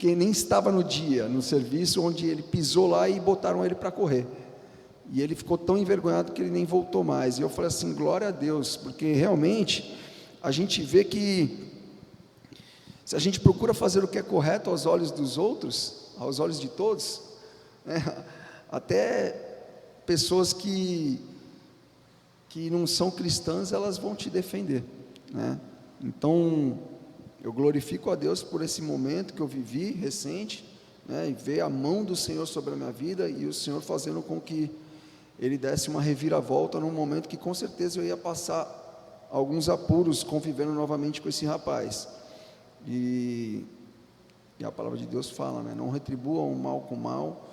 Nem estava no dia, no serviço, onde ele pisou lá e botaram ele para correr. E ele ficou tão envergonhado que ele nem voltou mais. E eu falei assim, glória a Deus, porque realmente a gente vê que se a gente procura fazer o que é correto aos olhos dos outros, aos olhos de todos, né, até pessoas que não são cristãs, elas vão te defender, né? Então, eu glorifico a Deus por esse momento que eu vivi recente, né, e ver a mão do Senhor sobre a minha vida, e o Senhor fazendo com que Ele desse uma reviravolta num momento que com certeza eu ia passar alguns apuros convivendo novamente com esse rapaz. E a palavra de Deus fala, né? Não retribuam o mal com o mal,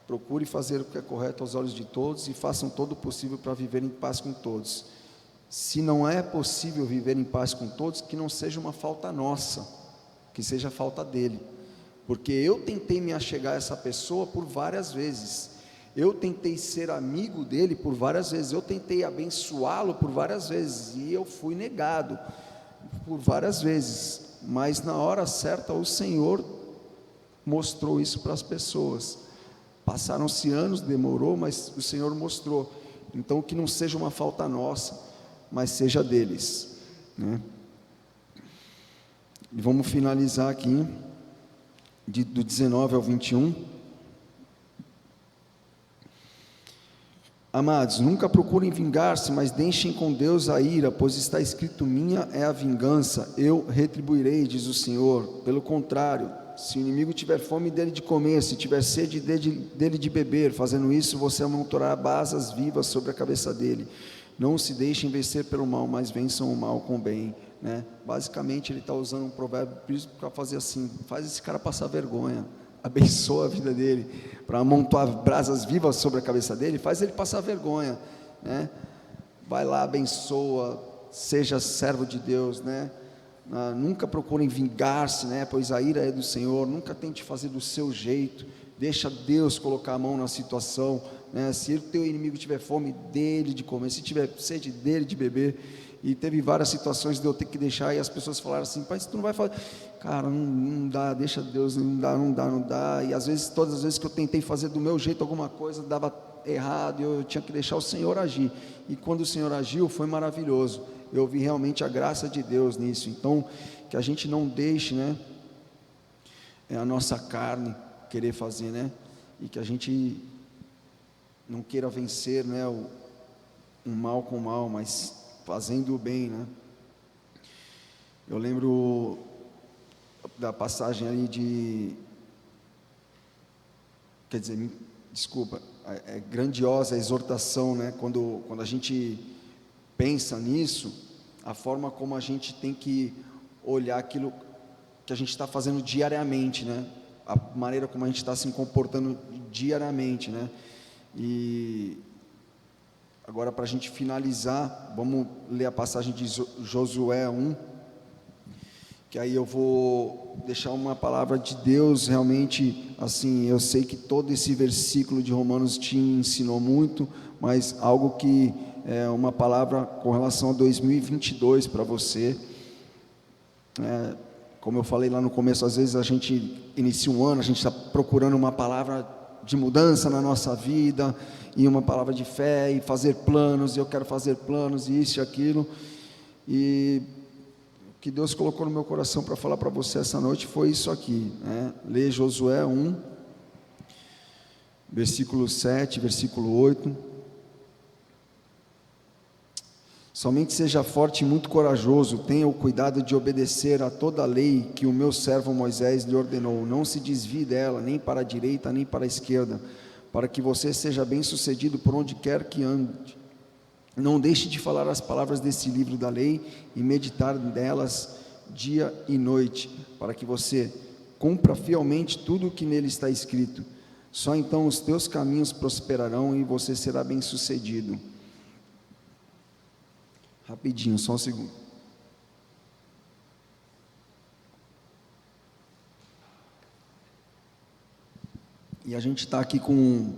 procure fazer o que é correto aos olhos de todos e façam todo o possível para viver em paz com todos. Se não é possível viver em paz com todos, que não seja uma falta nossa, que seja falta dele, porque eu tentei me achegar a essa pessoa por várias vezes, eu tentei ser amigo dele por várias vezes, eu tentei abençoá-lo por várias vezes, e eu fui negado por várias vezes, mas na hora certa o Senhor mostrou isso para as pessoas. Passaram-se anos, demorou, mas o Senhor mostrou. Então que não seja uma falta nossa, mas seja deles, né? E vamos finalizar aqui do 19 ao 21. Amados, nunca procurem vingar-se, mas deixem com Deus a ira, pois está escrito, minha é a vingança, eu retribuirei, diz o Senhor. Pelo contrário, se o inimigo tiver fome, dele de comer, se tiver sede, dele de beber, fazendo isso, você amontoará brasas vivas sobre a cabeça dele. Não se deixem vencer pelo mal, mas vençam o mal com o bem, né? Basicamente ele está usando um provérbio para fazer assim, faz esse cara passar vergonha, abençoa a vida dele, para amontoar brasas vivas sobre a cabeça dele, faz ele passar vergonha. né? Vai lá, abençoa, seja servo de Deus, né? Nunca procurem vingar-se, né? Pois a ira é do Senhor. Nunca tente fazer do seu jeito. Deixa Deus colocar a mão na situação, né? Se o teu inimigo tiver fome, dele de comer. Se tiver sede, dele de beber. E teve várias situações de eu ter que deixar, e as pessoas falaram assim: pai, tu não vai fazer. Cara, não dá, deixa Deus, não dá. E às vezes, todas as vezes que eu tentei fazer do meu jeito alguma coisa, dava errado, e eu tinha que deixar o Senhor agir. E quando o Senhor agiu, foi maravilhoso. Eu vi realmente a graça de Deus nisso. Então, que a gente não deixe, né, a nossa carne querer fazer, né, e que a gente não queira vencer, né, o mal com o mal, mas fazendo o bem, né. Eu lembro da passagem ali quer dizer, desculpa, é grandiosa a exortação, né, quando a gente pensa nisso, a forma como a gente tem que olhar aquilo que a gente está fazendo diariamente, né, a maneira como a gente está se comportando diariamente, né. E agora, para a gente finalizar, vamos ler a passagem de Josué 1, que aí eu vou deixar uma palavra de Deus, realmente, assim, eu sei que todo esse versículo de Romanos te ensinou muito, mas algo que é uma palavra com relação a 2022 para você. Como eu falei lá no começo, às vezes a gente inicia um ano, a gente está procurando uma palavra de mudança na nossa vida, e uma palavra de fé, e fazer planos, e eu quero fazer planos, e isso e aquilo, e o que Deus colocou no meu coração para falar para você essa noite foi isso aqui, né? Lê Josué 1, versículo 7, versículo 8, somente seja forte e muito corajoso, tenha o cuidado de obedecer a toda a lei que o meu servo Moisés lhe ordenou, não se desvie dela, nem para a direita, nem para a esquerda, para que você seja bem sucedido por onde quer que ande. Não deixe de falar as palavras desse livro da lei e meditar nelas dia e noite, para que você cumpra fielmente tudo o que nele está escrito. Só então os teus caminhos prosperarão e você será bem sucedido. Rapidinho, só um segundo. E a gente está aqui com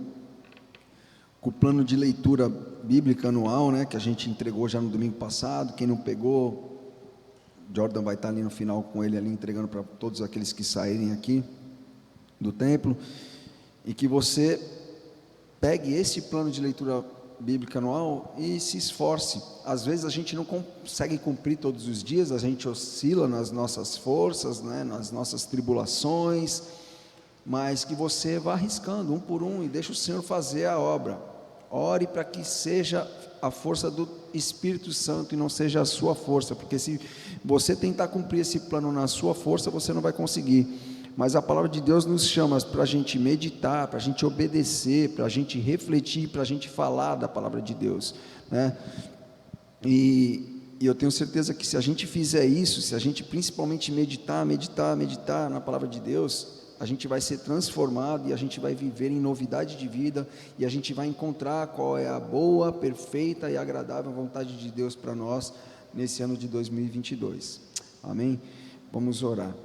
o plano de leitura bíblica anual, né, que a gente entregou já no domingo passado. Quem não pegou, Jordan vai estar ali no final com ele ali entregando para todos aqueles que saírem aqui do templo, e que você pegue esse plano de leitura bíblica anual e se esforce. Às vezes a gente não consegue cumprir todos os dias, a gente oscila nas nossas forças, né, nas nossas tribulações, mas que você vá arriscando um por um e deixe o Senhor fazer a obra. Ore para que seja a força do Espírito Santo e não seja a sua força, porque se você tentar cumprir esse plano na sua força, você não vai conseguir. Mas a palavra de Deus nos chama para a gente meditar, para a gente obedecer, para a gente refletir, para a gente falar da palavra de Deus, né? E eu tenho certeza que se a gente fizer isso, se a gente principalmente meditar na palavra de Deus, a gente vai ser transformado e a gente vai viver em novidade de vida, e a gente vai encontrar qual é a boa, perfeita e agradável vontade de Deus para nós nesse ano de 2022, amém? Vamos orar.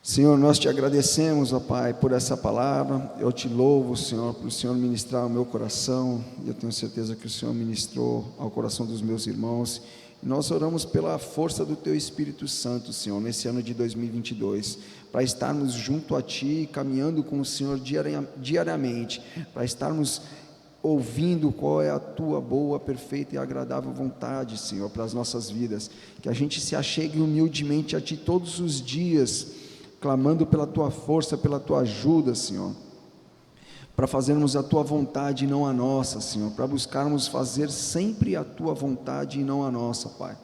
Senhor, nós te agradecemos, ó Pai, por essa palavra. Eu te louvo, Senhor, por o Senhor ministrar ao meu coração, e eu tenho certeza que o Senhor ministrou ao coração dos meus irmãos. E nós oramos pela força do Teu Espírito Santo, Senhor, nesse ano de 2022, para estarmos junto a Ti, caminhando com o Senhor diariamente, para estarmos ouvindo qual é a Tua boa, perfeita e agradável vontade, Senhor, para as nossas vidas. Que a gente se achegue humildemente a Ti todos os dias, clamando pela Tua força, pela Tua ajuda, Senhor, para fazermos a Tua vontade e não a nossa, Senhor, para buscarmos fazer sempre a Tua vontade e não a nossa, Pai.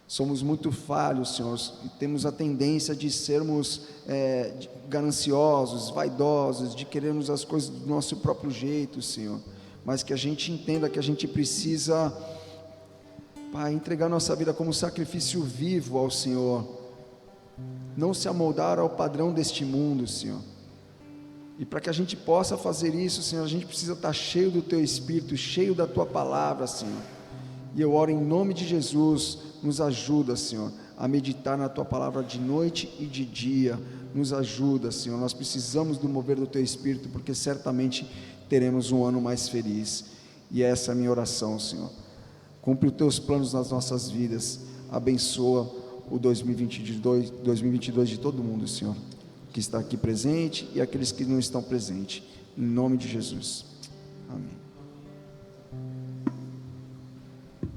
Somos muito falhos, Senhor, e temos a tendência de sermos gananciosos, vaidosos, de querermos as coisas do nosso próprio jeito, Senhor, mas que a gente entenda que a gente precisa, Pai, entregar nossa vida como sacrifício vivo ao Senhor, não se amoldar ao padrão deste mundo, Senhor, E para que a gente possa fazer isso, Senhor, a gente precisa estar cheio do Teu Espírito, cheio da Tua palavra, Senhor. E eu oro em nome de Jesus, nos ajuda, Senhor, a meditar na Tua palavra de noite e de dia. Nos ajuda, Senhor, nós precisamos do mover do Teu Espírito, porque certamente teremos um ano mais feliz. E essa é a minha oração, Senhor. Cumpre os Teus planos nas nossas vidas. Abençoa o 2022 de todo mundo, Senhor, que está aqui presente e aqueles que não estão presentes. Em nome de Jesus. Amém.